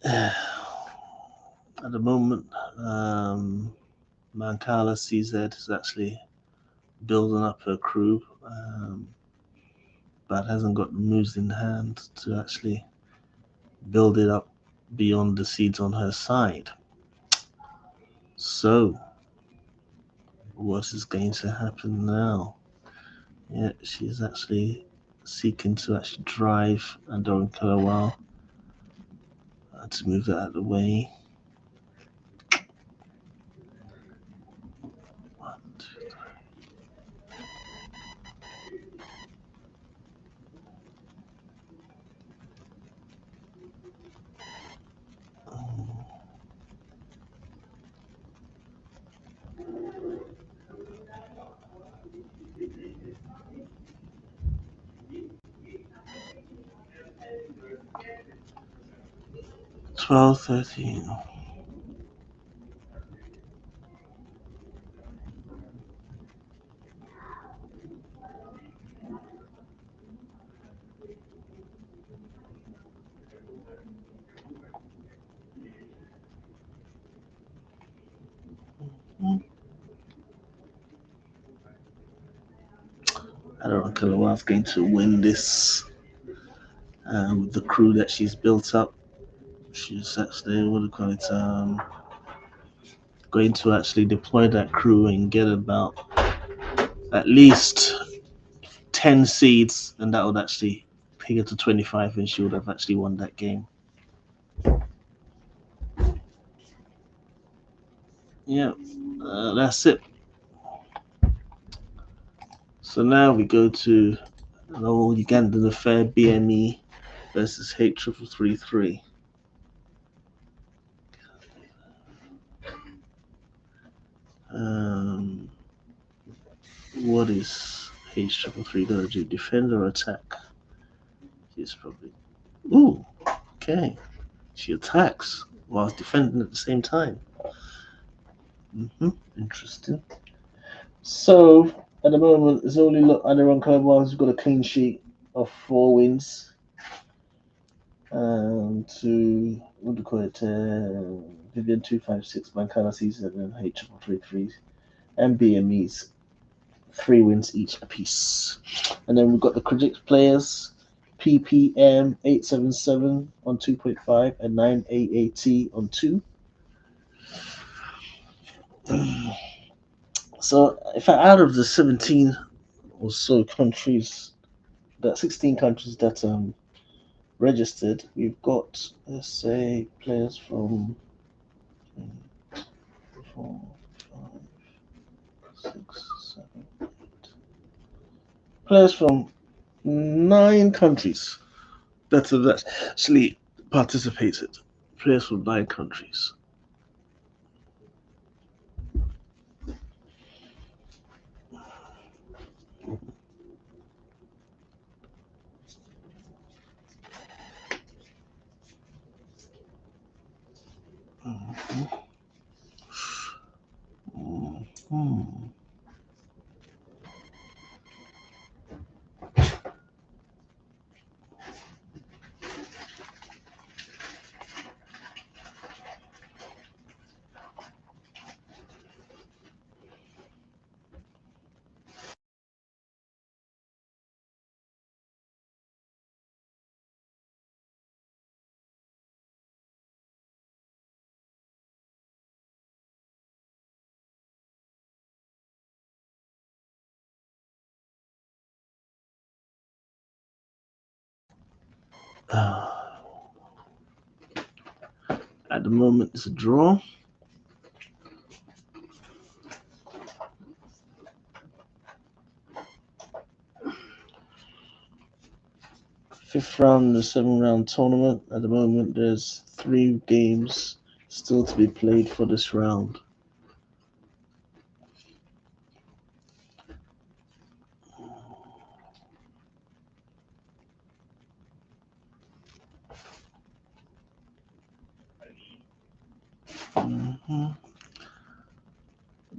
At the moment, Mankala CZ is actually building up her crew, but hasn't got the moves in hand to actually build it up beyond the seeds on her side. So, what is going to happen now? Yeah, she's actually seeking to actually drive Adaran Kolewal to move that out of the way. 1, 2, 12, 13. I don't know Kalawa's going to win this with the crew that she's built up. She's actually, what do you call it, going to actually deploy that crew and get about at least 10 seeds, and that would actually take her to 25, and she would have actually won that game. Yeah, that's it. So now we go to an old Ugandan affair, BME versus H333. Um, what is H333 going to do? Defend or attack? She's probably. Ooh, okay. She attacks whilst defending at the same time. Interesting. So at the moment, it's only Adiron Carbon's got a clean sheet of 4 wins. To what do you call it? Vivian 256, Mancana season, and H333, and BME's 3 wins each apiece. And then we've got the critics players. PPM 877 on 2.5 and 9AAT on 2. So, if out of the 17 or so countries, that 16 countries that registered, we've got, let's say, players from 4, 5, 6, 7, 8. Players from 9 countries that have actually participated. Players from 9 countries. At the moment, it's a draw. Fifth round, the 7-round tournament. At the moment, there's 3 games still to be played for this round.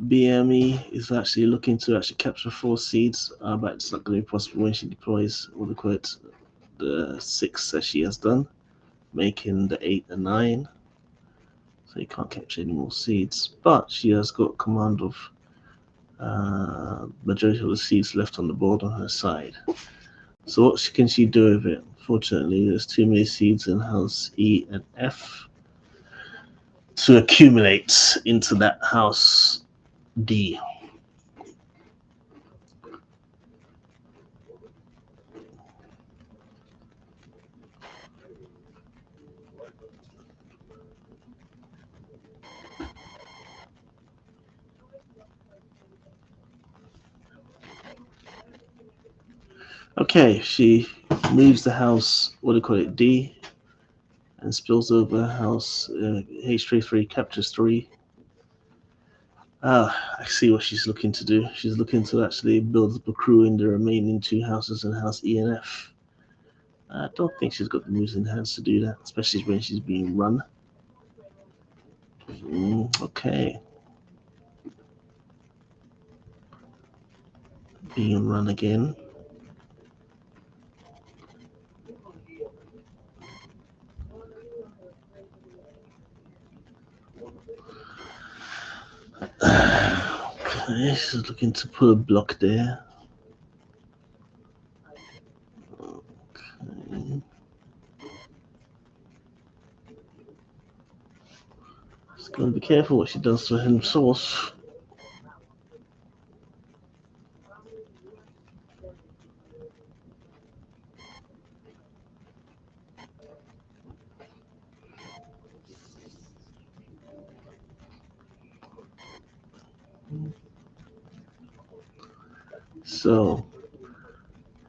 BME is actually looking to actually capture 4 seeds, but it's not going to be possible when she deploys what they call it, the 6 that she has done, making the 8 and 9. So you can't capture any more seeds, but she has got command of majority of the seeds left on the board on her side. So what can she do with it? Fortunately, there's too many seeds in house E and F to accumulate into that house D. Okay, she moves the house, what do you call it, D, and spills over house H33, captures 3. I see what she's looking to do. She's looking to actually build up a crew in the remaining 2 houses in house E and F. I don't think she's got the moves in hands to do that, especially when she's being run. Okay. Being run again. Okay, she's looking to put a block there. Gotta be careful what she does to him source. So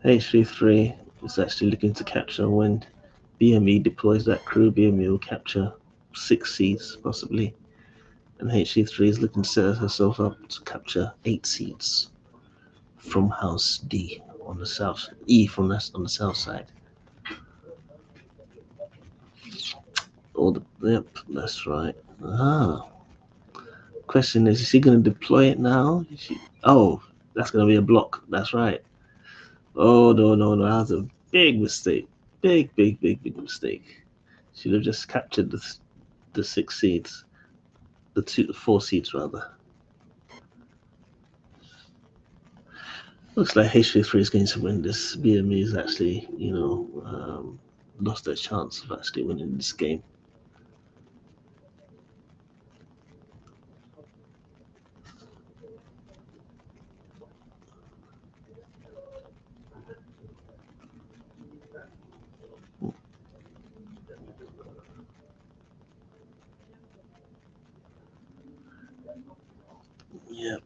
H33 is actually looking to capture when BME deploys that crew. BME will capture 6 seeds possibly, and H33 is looking to set herself up to capture 8 seeds from House D on the south, E from that on the south side. Yep, that's right. Question is she going to deploy it now? Oh, that's going to be a block. That's right. Oh, no, no, no. That was a big mistake. Big mistake. Should have just captured the 6 seeds. The 4 seeds, rather. Looks like H33 is going to win this. BME is actually, lost their chance of actually winning this game. Yep.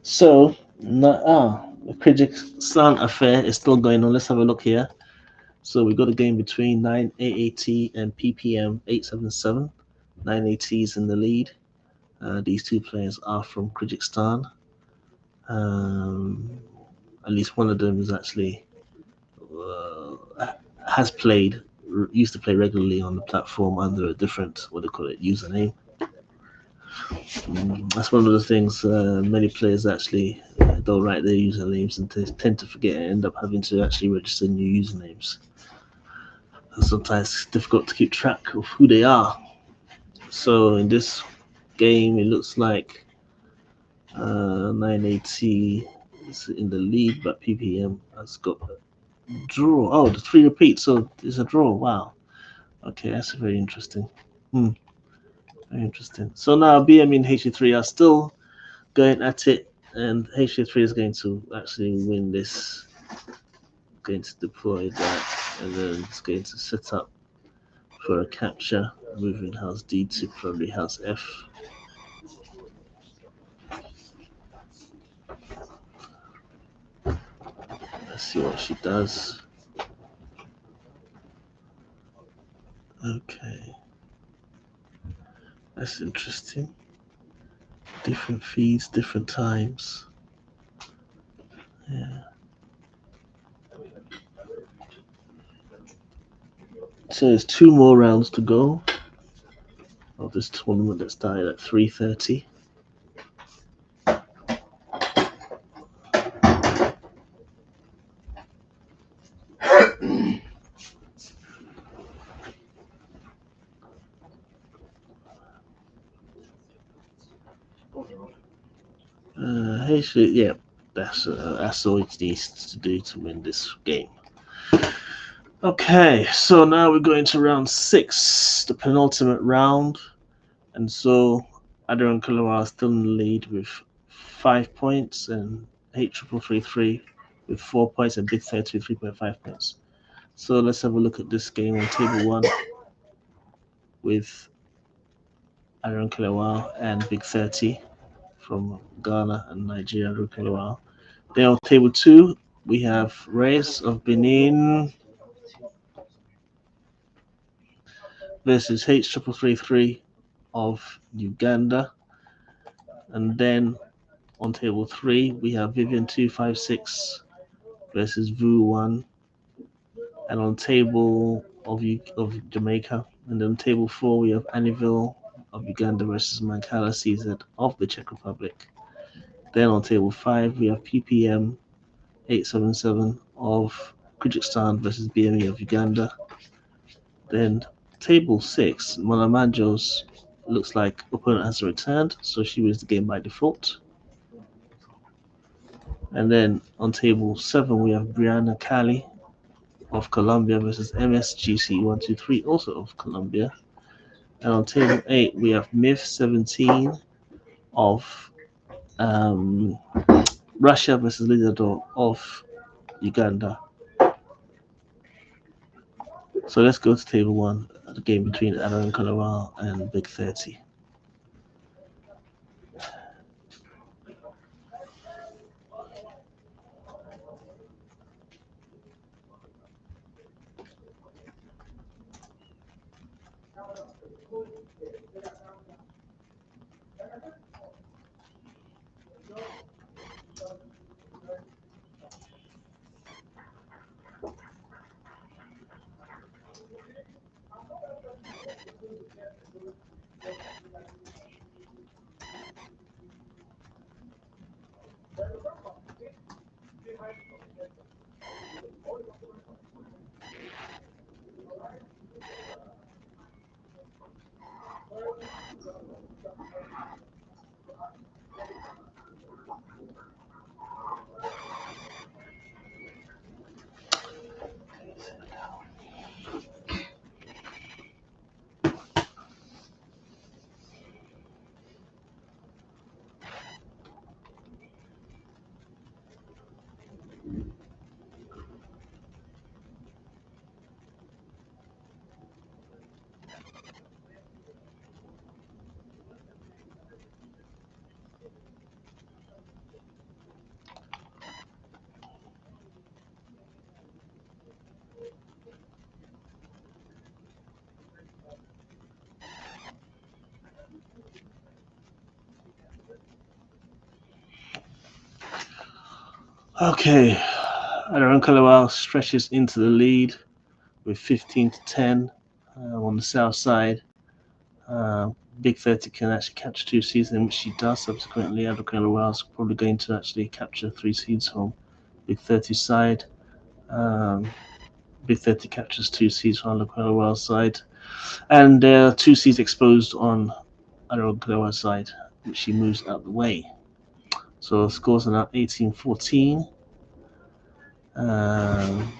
So, the Kyrgyzstan affair is still going on. Let's have a look here. So we got a game between 9AAT and PPM 877. 9AT is in the lead. These two players are from Kyrgyzstan. At least one of them is actually has played, used to play regularly on the platform under a different, what do they call it, username. That's one of the things many players actually don't write their usernames and tend to forget and end up having to actually register new usernames. And sometimes it's difficult to keep track of who they are. So in this game, it looks like 980 is in the lead, but PPM has got a draw. Oh, the 3 repeats, so it's a draw. Wow. Okay, that's very interesting. Very interesting. So now BM and HE3 are still going at it, and HE3 is going to actually win this. Going to deploy that, and then it's going to set up for a capture, moving house D to probably house F. Let's see what she does. Okay. That's interesting. Different feeds, different times. Yeah. So there's 2 more rounds to go of this tournament that started at 3:30. Actually, yeah, that's all it needs to do to win this game. Okay, so now we're going to round 6, the penultimate round, and so Adrian Kulawa is still in the lead with 5 points, and H333 with 4 points, and Big 30 with 3.5 points. So let's have a look at this game on table 1 with Adrian Kulawa and Big 30 from Ghana and Nigeria. Adrian Kulawa. Then on table 2 we have Reyes of Benin versus H333 of Uganda. And then on table 3, we have Vivian 256 versus Vu1. And on table of Jamaica. And then on table 4, we have Anniville of Uganda versus Mancala CZ of the Czech Republic. Then on table 5, we have PPM 877 of Kyrgyzstan versus BME of Uganda. Then table 6, Monamanjo's looks like opponent has returned, so she wins the game by default. And then on table 7, we have Brianna Cali of Colombia versus MSGC123, also of Colombia. And on table 8, we have Myth 17 of um, Russia versus Lizador of Uganda. So let's go to table 1, the game between Aaron Kalawal and Big 30. Okay, Aaron Kalawal stretches into the lead with 15 to 10 on the south side. Big 30 can actually catch 2 seeds, in which she does subsequently. Aaron Kalawal is probably going to actually capture 3 seeds from Big 30 side. Big 30 captures 2 seeds from Aaron Kalawal side. And there are 2 seeds exposed on Aaron Kalawal side, which she moves out the way. So scores are now 18-14.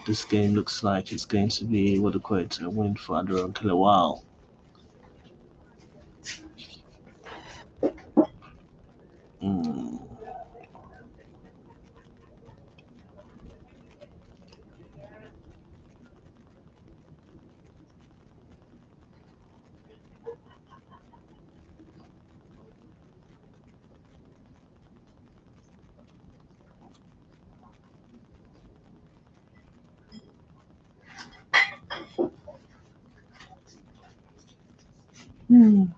This game looks like it's going to be what a win for Adron Kilawal. Mm.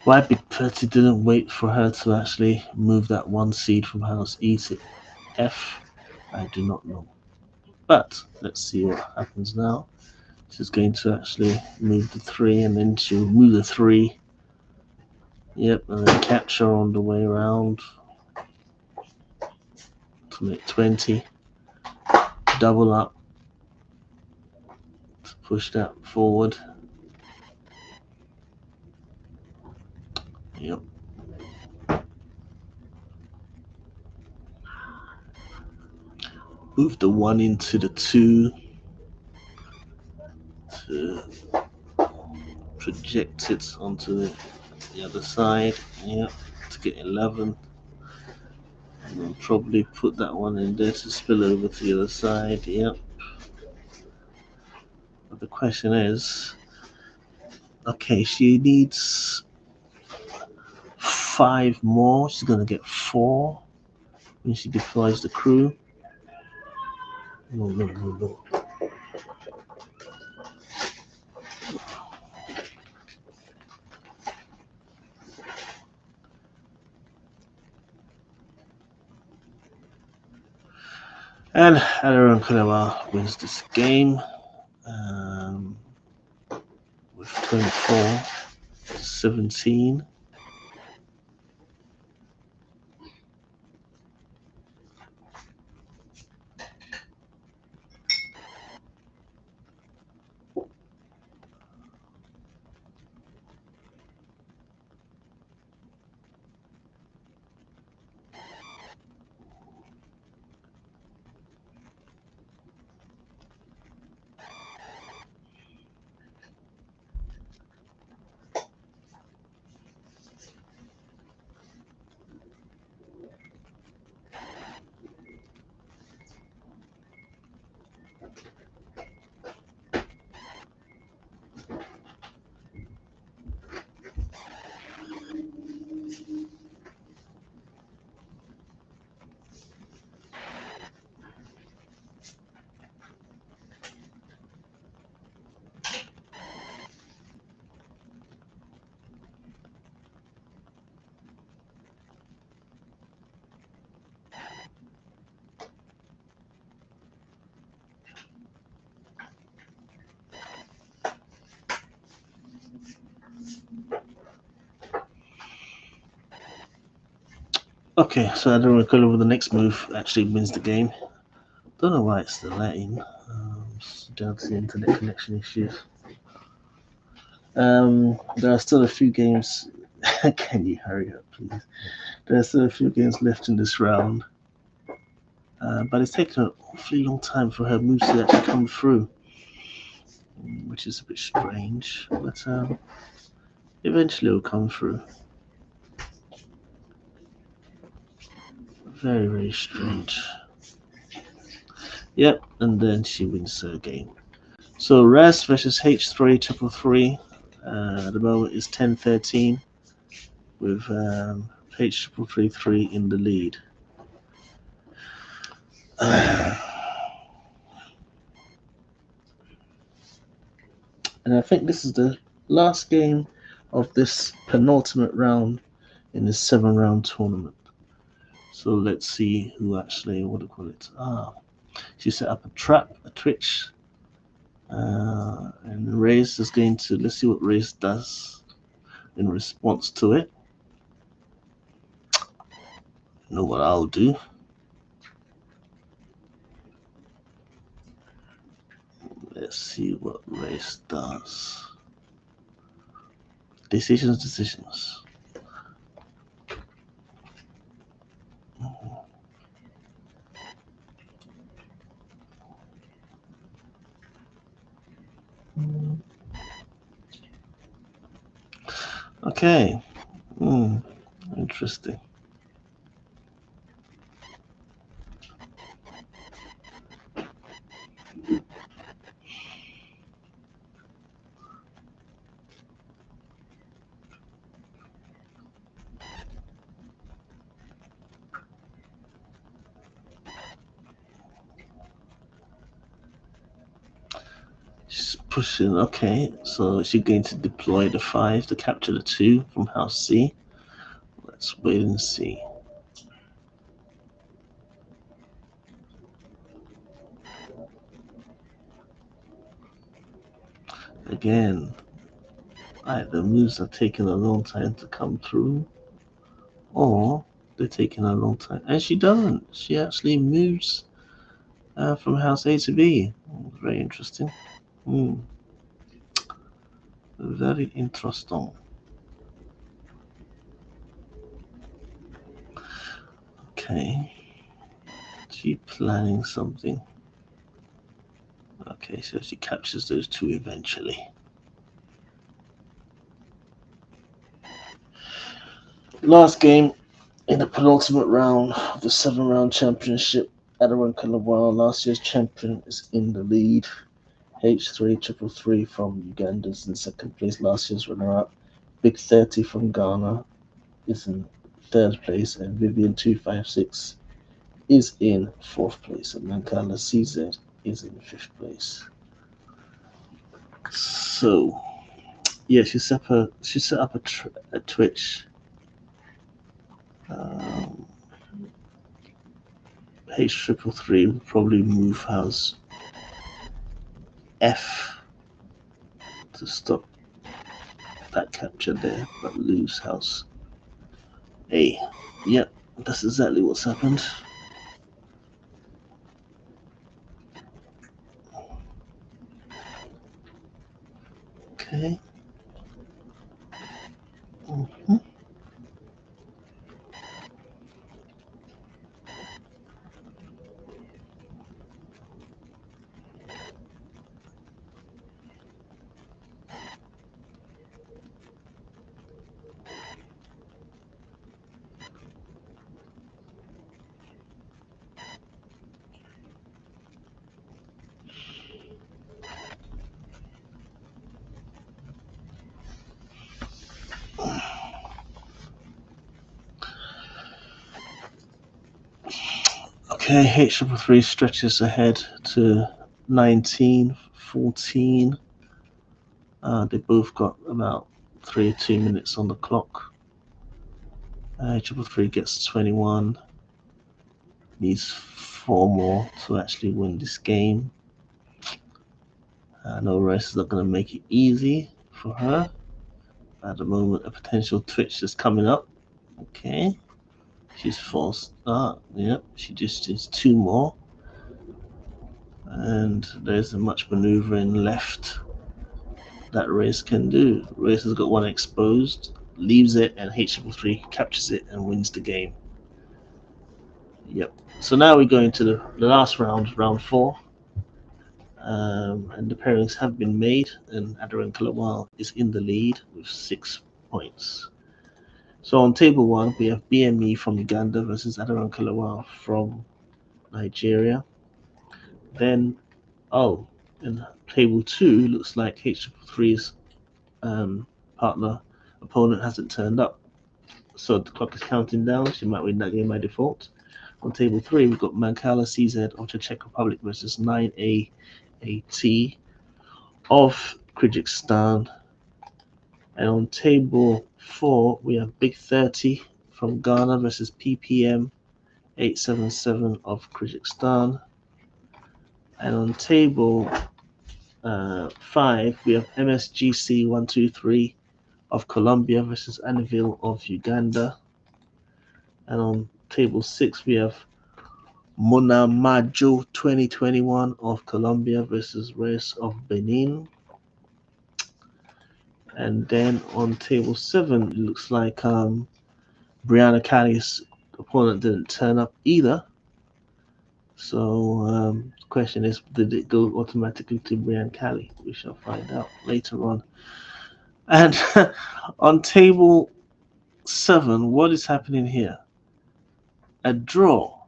Why Big 30 didn't wait for her to actually move that 1 seed from House E to F, I do not know. But let's see what happens now. She's going to actually move the 3, and then she'll move the 3. Yep, and then capture on the way around to make 20. Double up to push that forward. Yep. Move the 1 into the 2 to project it onto the other side. Yep, to get 11. And then probably put that one in there to spill over to the other side. Yep. But the question is, okay, she needs 5 more. She's gonna get 4 when she deploys the crew. No. And Aaron Kanawa wins this game with 24-17. Okay, so I don't recall over the next move actually wins the game. Don't know why it's still letting. Down to the internet connection issues. There are still a few games. Can you hurry up, please? There are still a few games left in this round. But it's taken an awfully long time for her moves to actually come through, which is a bit strange. But eventually it'll come through. Very, very strange. Yep, and then she wins her game. So Res versus H3 triple three. At the moment is 10-13 with H triple three in the lead. And I think this is the last game of this penultimate round in this 7-round tournament. So let's see who actually, what do you call it? She set up a trap, a twitch, and Race is going to, let's see what Race does in response to it. You know what I'll do? Let's see what Race does. Decisions. Okay. Interesting. She's pushing. Okay, so she's going to deploy the 5 to capture the 2 from house C. Let's wait and see. Again, the moves are taking a long time to come through, or they're taking a long time. And she doesn't. She actually moves from house A to B. Very interesting. Very interesting. Okay. She planning something. Okay, so she captures those 2 eventually. Last game in the penultimate round of the 7-round championship. Oware last year's champion, is in the lead. H3 triple three from Uganda is in second place. Last year's runner-up. Big 30 from Ghana is in third place, and Vivian 256 is in fourth place, and Mankala CZ is in fifth place. So, yeah, she set up a Twitch. H triple three will probably move house F to stop that capture there, but lose house A. Yep, that's exactly what's happened. Okay. Mm-hmm. Okay, H triple three stretches ahead to 19-14. They both got about 3 or 2 minutes on the clock. H triple three gets 21. Needs 4 more to actually win this game. No rest is not going to make it easy for her. At the moment, a potential twitch is coming up. Okay. She's forced. Yep. She just needs two more. And there's much maneuvering left that Race can do. Race has got one exposed, leaves it, and H3 captures it and wins the game. Yep. So now we go into the last round, round 4. And the pairings have been made, and Adaran Kalawal is in the lead with 6 points. So on table 1, we have BME from Uganda versus Adaran Kalawal from Nigeria. Then, in table 2, looks like H3's partner opponent hasn't turned up. So the clock is counting down. She might win that game by default. On table 3, we've got Mancala CZ of the Czech Republic versus 9A AT of Kyrgyzstan. And on table 4, we have Big 30 from Ghana versus PPM 877 of Kyrgyzstan. And on table 5, we have MSGC 123 of Colombia versus Anneville of Uganda. And on table 6, we have Monamajo 2021 of Colombia versus Reyes of Benin. And then on table 7, it looks like Brianna Callie's opponent didn't turn up either. So the question is, did it go automatically to Brianna Callie? We shall find out later on. And on table 7, what is happening here? A draw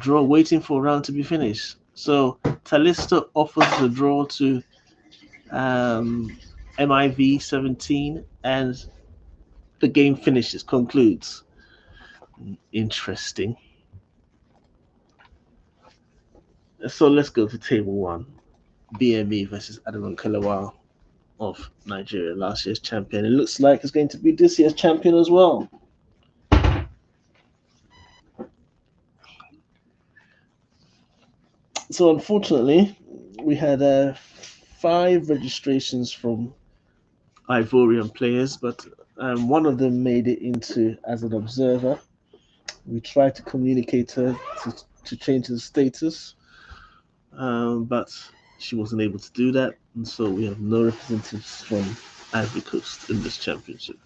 waiting for a round to be finished. So Talista offers the draw to MIV 17, and the game concludes. Interesting. So let's go to table 1. BME versus Adaran Kalawal of Nigeria, last year's champion. It looks like it's going to be this year's champion as well. So unfortunately, we had 5 registrations from Ivorian players, but one of them made it into as an observer. We tried to communicate her to change the status, but she wasn't able to do that, and so we have no representatives from Ivory Coast in this championship.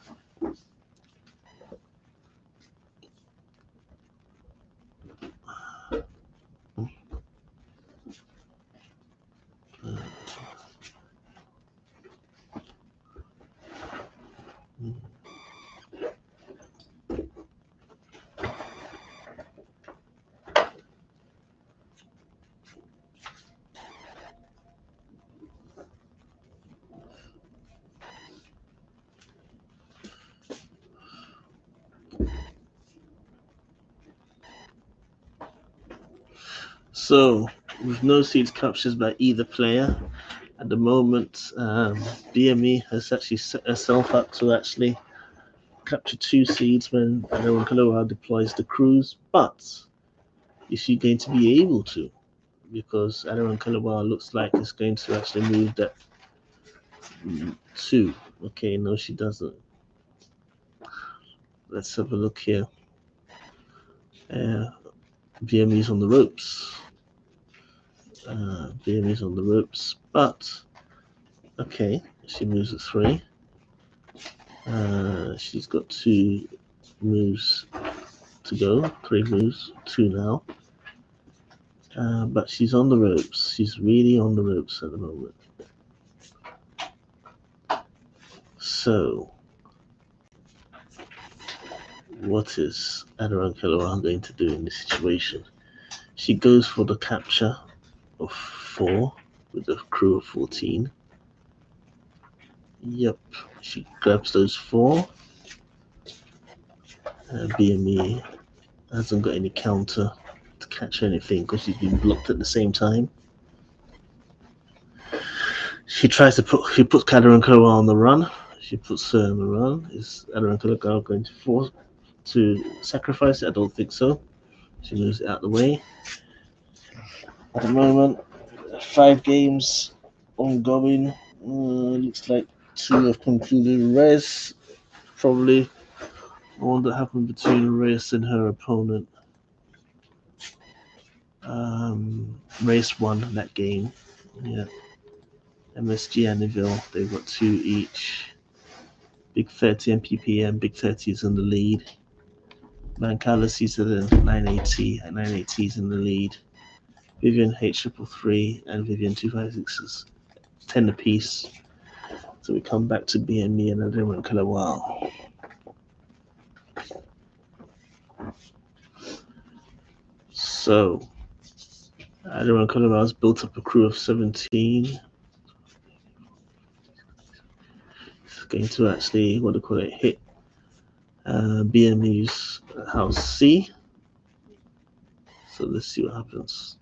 So, with no seeds captured by either player, at the moment, BME has actually set herself up to actually capture 2 seeds when Adaran Kalawal deploys the cruise. But is she going to be able to? Because Adaran Kalawal looks like it's going to actually move that 2. Okay, no, she doesn't. Let's have a look here. BME's on the ropes. BME's on the ropes, but okay, she moves at 3. She's got 2 moves to go, 3 moves, 2 now. But she's on the ropes. She's really on the ropes at the moment. So, what is Adaran Kalawal going to do in this situation? She goes for the capture of 4 with a crew of 14. Yep, she grabs those 4. BME hasn't got any counter to catch anything because she's been blocked at the same time. She puts Adaran Kalawal on the run. She puts her on the run. Is Adaran Kalawal going to force to sacrifice it? I don't think so. She moves it out the way. At the moment, 5 games ongoing. Looks like 2 have concluded. Rez probably I wonder what happened between Race and her opponent. Race won that game. Yeah. MSG and Neville, they've got 2 each. Big 30 and PPM, Big 30 is in the lead. Mancala to the 980, and 980 is in the lead. Vivian H333 and Vivian 256 is 10 apiece. So we come back to BME and Adrian Kalawal. So Adrian Kalawal's built up a crew of 17. It's going to actually, what do you call it, hit BME's house C. So let's see what happens.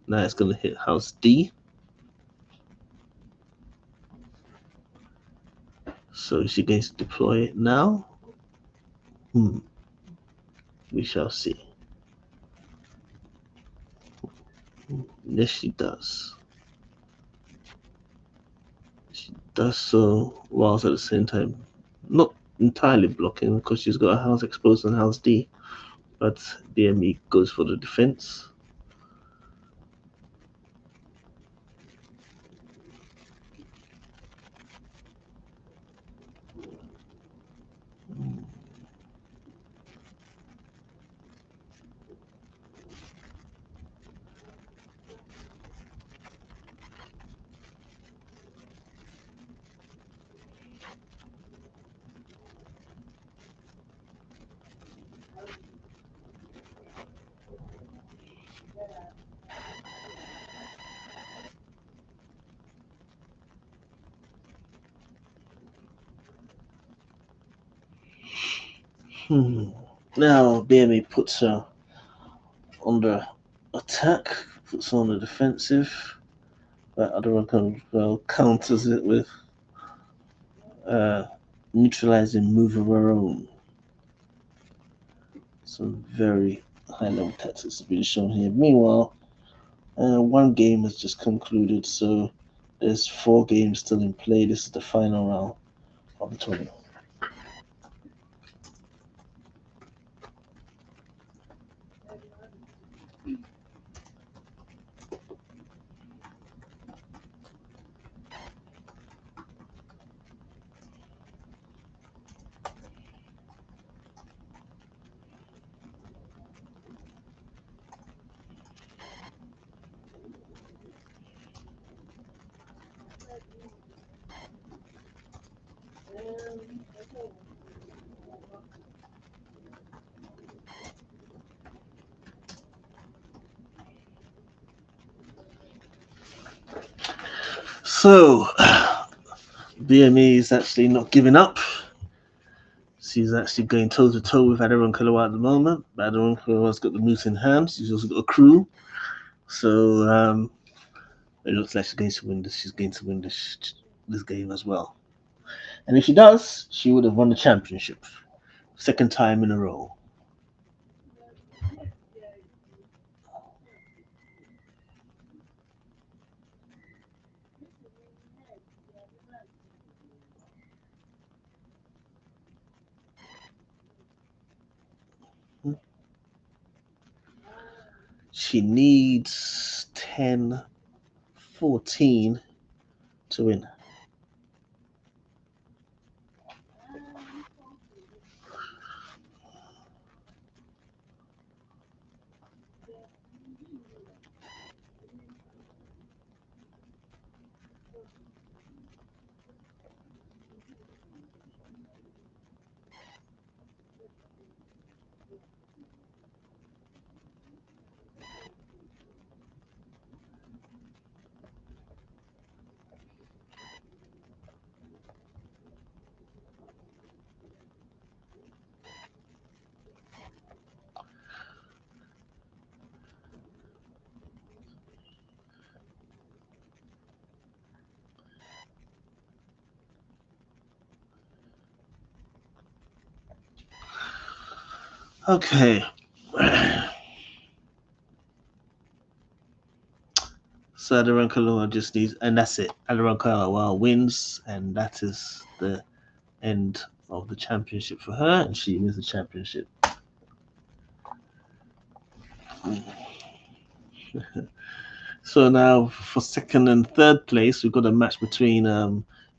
Now it's going to hit house D. So is she going to deploy it now? We shall see. Yes, she does. She does so whilst at the same time not entirely blocking because she's got a house exposed on house D. But BME goes for the defense. Now BME puts her under attack, puts her on the defensive. But Adorakam counters it with neutralizing move of her own. Some very high level tactics have been shown here. Meanwhile, one game has just concluded, so there's 4 games still in play. This is the final round of the tournament. So, BME is actually not giving up. She's actually going toe to toe with Adoran Kalawa at the moment. Adoran Kalawa's got the moose in hand. She's also got a crew. So it looks like she's going to win this. She's going to win this game as well. And if she does, she would have won the championship. 2nd time in a row. She needs 10-14 to win. Okay. So Adoran Kalawa just needs, and that's it. Adoran Kalawa wins, and that is the end of the championship for her, and she wins the championship. So now for second and third place, we've got a match between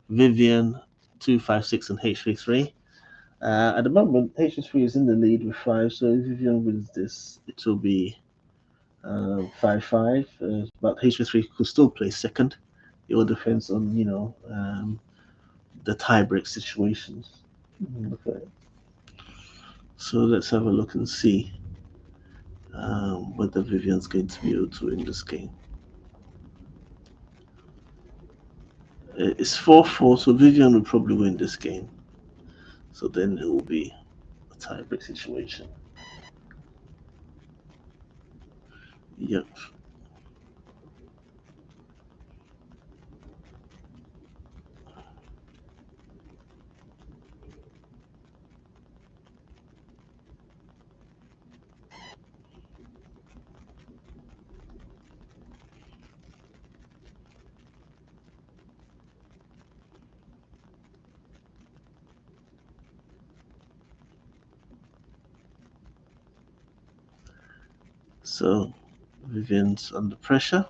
Vivian 256 and H33. At the moment, H33 is in the lead with 5, so if Vivian wins this, it will be 5-5. But H33 could still place second. It all depends on, the tiebreak situations. Okay. So let's have a look and see whether Vivian's going to be able to win this game. It's 4-4, so Vivian will probably win this game. So then it will be a tiebreak situation. Yep. So Vivian's under pressure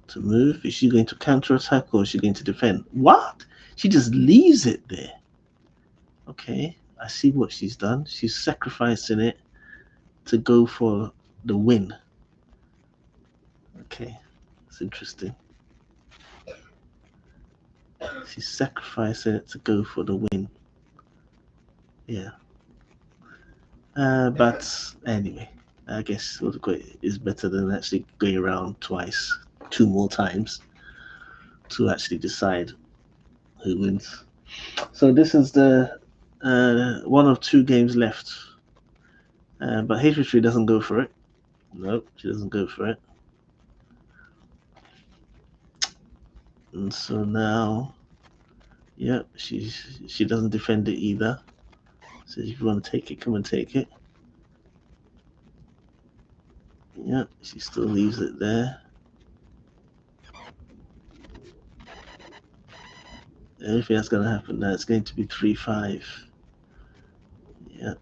to move. Is she going to counter attack or is she going to defend? What? She just leaves it there. Okay, I see what she's done. She's sacrificing it to go for the win. Okay, it's interesting. She's sacrificing it to go for the win. Yeah. But anyway, I guess is better than actually going around twice, 2 more times to actually decide who wins. So this is the one of 2 games left. But H3 doesn't go for it. Nope, she doesn't go for it. And so now, yeah, she doesn't defend it either. So if you want to take it, come and take it. Yeah, she still leaves it there. Anything that's going to happen now, it's going to be 3-5. Yeah.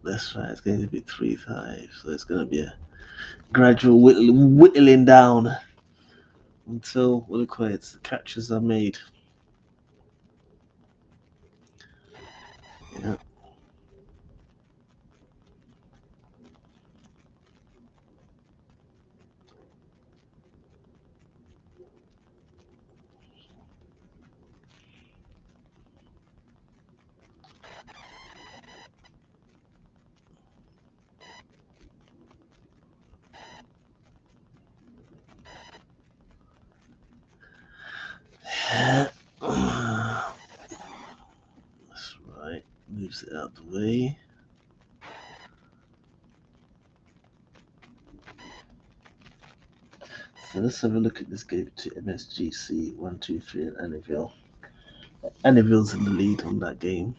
That's right, it's going to be 3-5. So it's going to be a gradual whittling down until, what do you call it, the catches are made. Yeah. That's right, moves it out the way. So let's have a look at this game to MSGC 1-2-3 and Anneville. Anneville's in the lead on that game.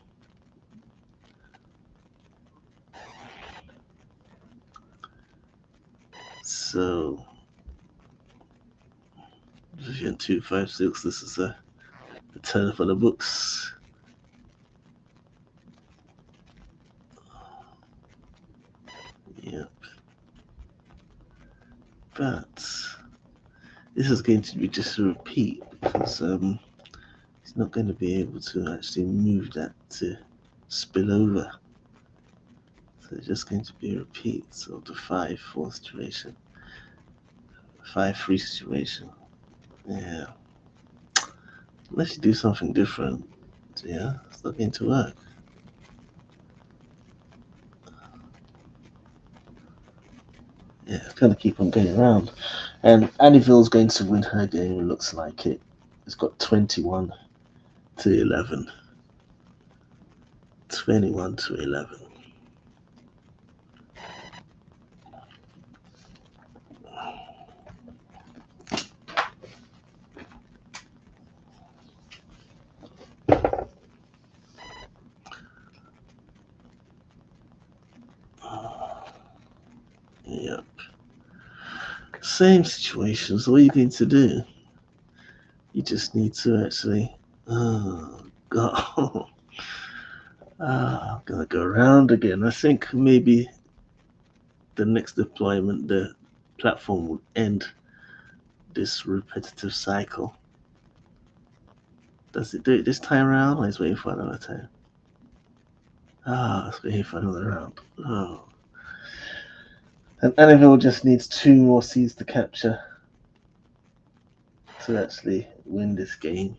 So Vivian 256, this is a turn for the books. Yep. But this is going to be just a repeat because he's not going to be able to actually move that to spill over. So it's just going to be a repeat of the 5-4 situation. 5-3 situation. Yeah. Unless you do something different, yeah, it's not going to work. Yeah, it's going to keep on going around. And Anneville's going to win her game, it looks like it. It's got 21-11. 21-11. Yep. Same situation. So what are you going to do? You just need to actually. Oh God. I'm gonna go around again. I think maybe the next deployment, the platform will end this repetitive cycle. Does it do it this time around, or is waiting for another time? It's waiting for another round. Oh. And Annabelle just needs 2 more seeds to capture to actually win this game.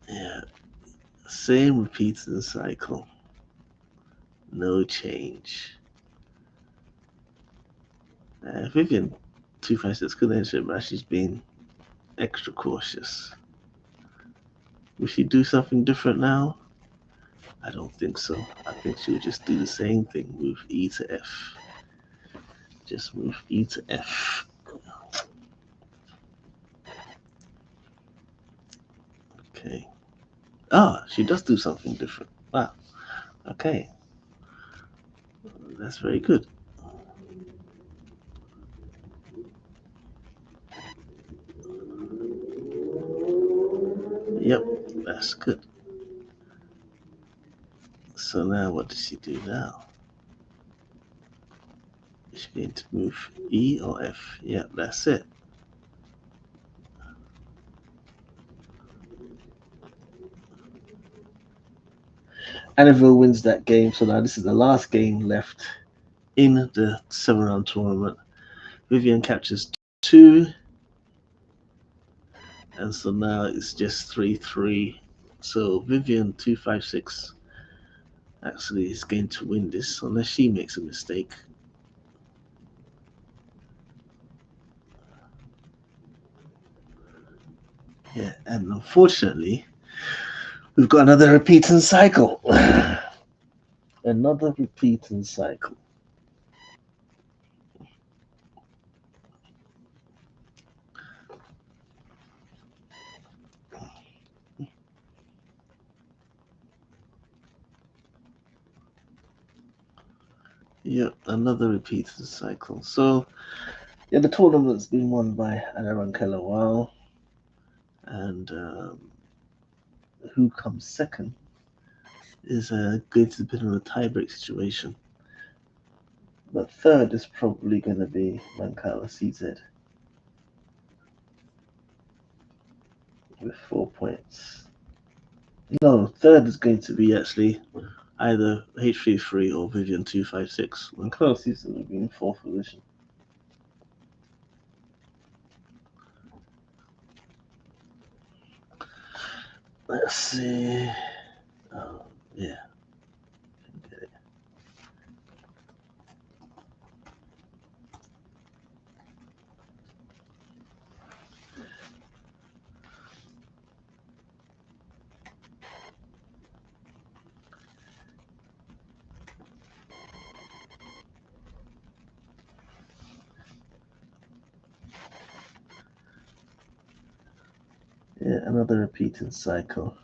Yeah, same repeating cycle. No change. Vivian 256 good enter, but she's been extra cautious. Will she do something different now? I don't think so. I think she'll just do the same thing, move E to F. Just move E to F. Okay. She does do something different. Wow. Okay. That's very good. Yep, that's good. So now what does she do now? Is she going to move E or F? Yep, that's it. Annabelle wins that game, so now this is the last game left in the 7-round tournament. Vivian captures 2, and so now it's just 3-3. So Vivian 256 actually is going to win this unless she makes a mistake. Yeah, and unfortunately, we've got another repeating cycle. Another repeating cycle. Yep, another repeating cycle. So, yeah, the tournament's been won by Oware, and who comes second is going to be in a tiebreak situation. But third is probably going to be Mancala CZ with 4 points. No, third is going to be actually either H33 or Vivian 256. Mancala CZ will be in 4th position. Let's see. Oh, yeah. Yeah, another repeating cycle.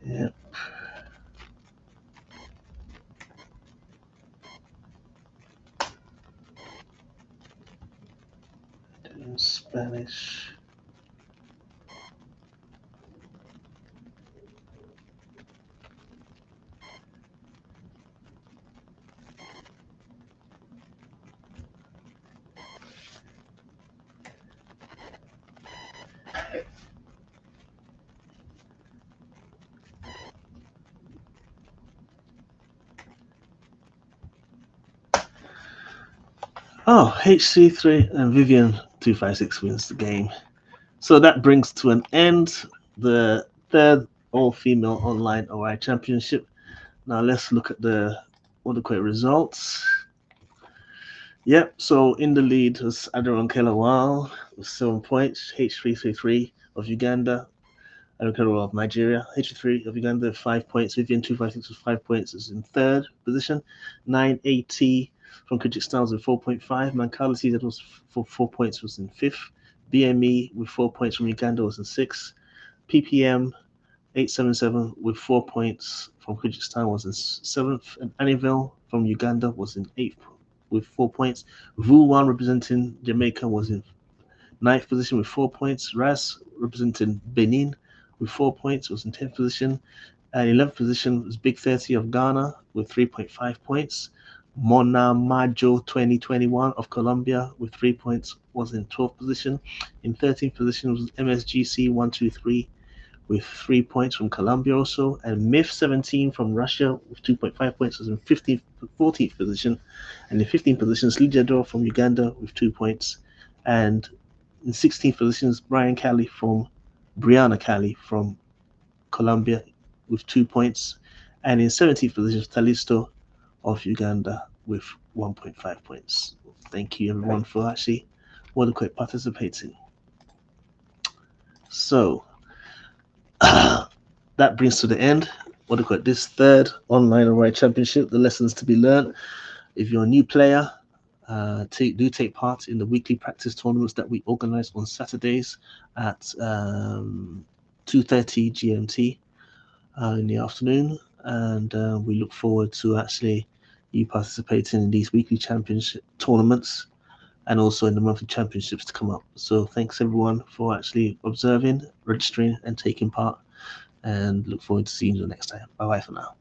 Yep. In Spanish. H C3 and Vivian 256 wins the game. So that brings to an end the third all-female online Oware championship. Now let's look at the quick results. Yep, so in the lead was Adiron Kelawal with 7 points, H333 of Uganda, Adiron Kelawal of Nigeria, H3 of Uganda, 5 points, Vivian 256 with 5 points is in third position, 980 from Kyrgyzstan was in 4.5, Mankala that was for 4 points was in fifth, BME with 4 points from Uganda was in sixth, PPM 877 with 4 points from Kyrgyzstan was in seventh, and Aniville from Uganda was in eighth with 4 points. Vu1 representing Jamaica was in ninth position with 4 points. Ras representing Benin with 4 points was in 10th position. And 11th position was Big 30 of Ghana with 3.5 points. Mona Majo 2021 of Colombia with 3 points was in 12th position. In 13th position was MSGC 123 with 3 points from Colombia also, and Myth 17 from Russia with 2.5 points was in 14th position, and in 15th position is Lijador from Uganda with 2 points, and in 16th position is Brianna Cali from Colombia with 2 points, and in 17th position is Talisto of Uganda with 1.5 points. Thank you everyone for actually participating. So that brings to the end this third online Oware championship. The lessons to be learned: if you're a new player, do take part in the weekly practice tournaments that we organize on Saturdays at 2:30 GMT in the afternoon, and we look forward to actually you participating in these weekly championship tournaments and also in the monthly championships to come up. So thanks everyone for actually observing, registering, and taking part, and look forward to seeing you next time. Bye bye for now.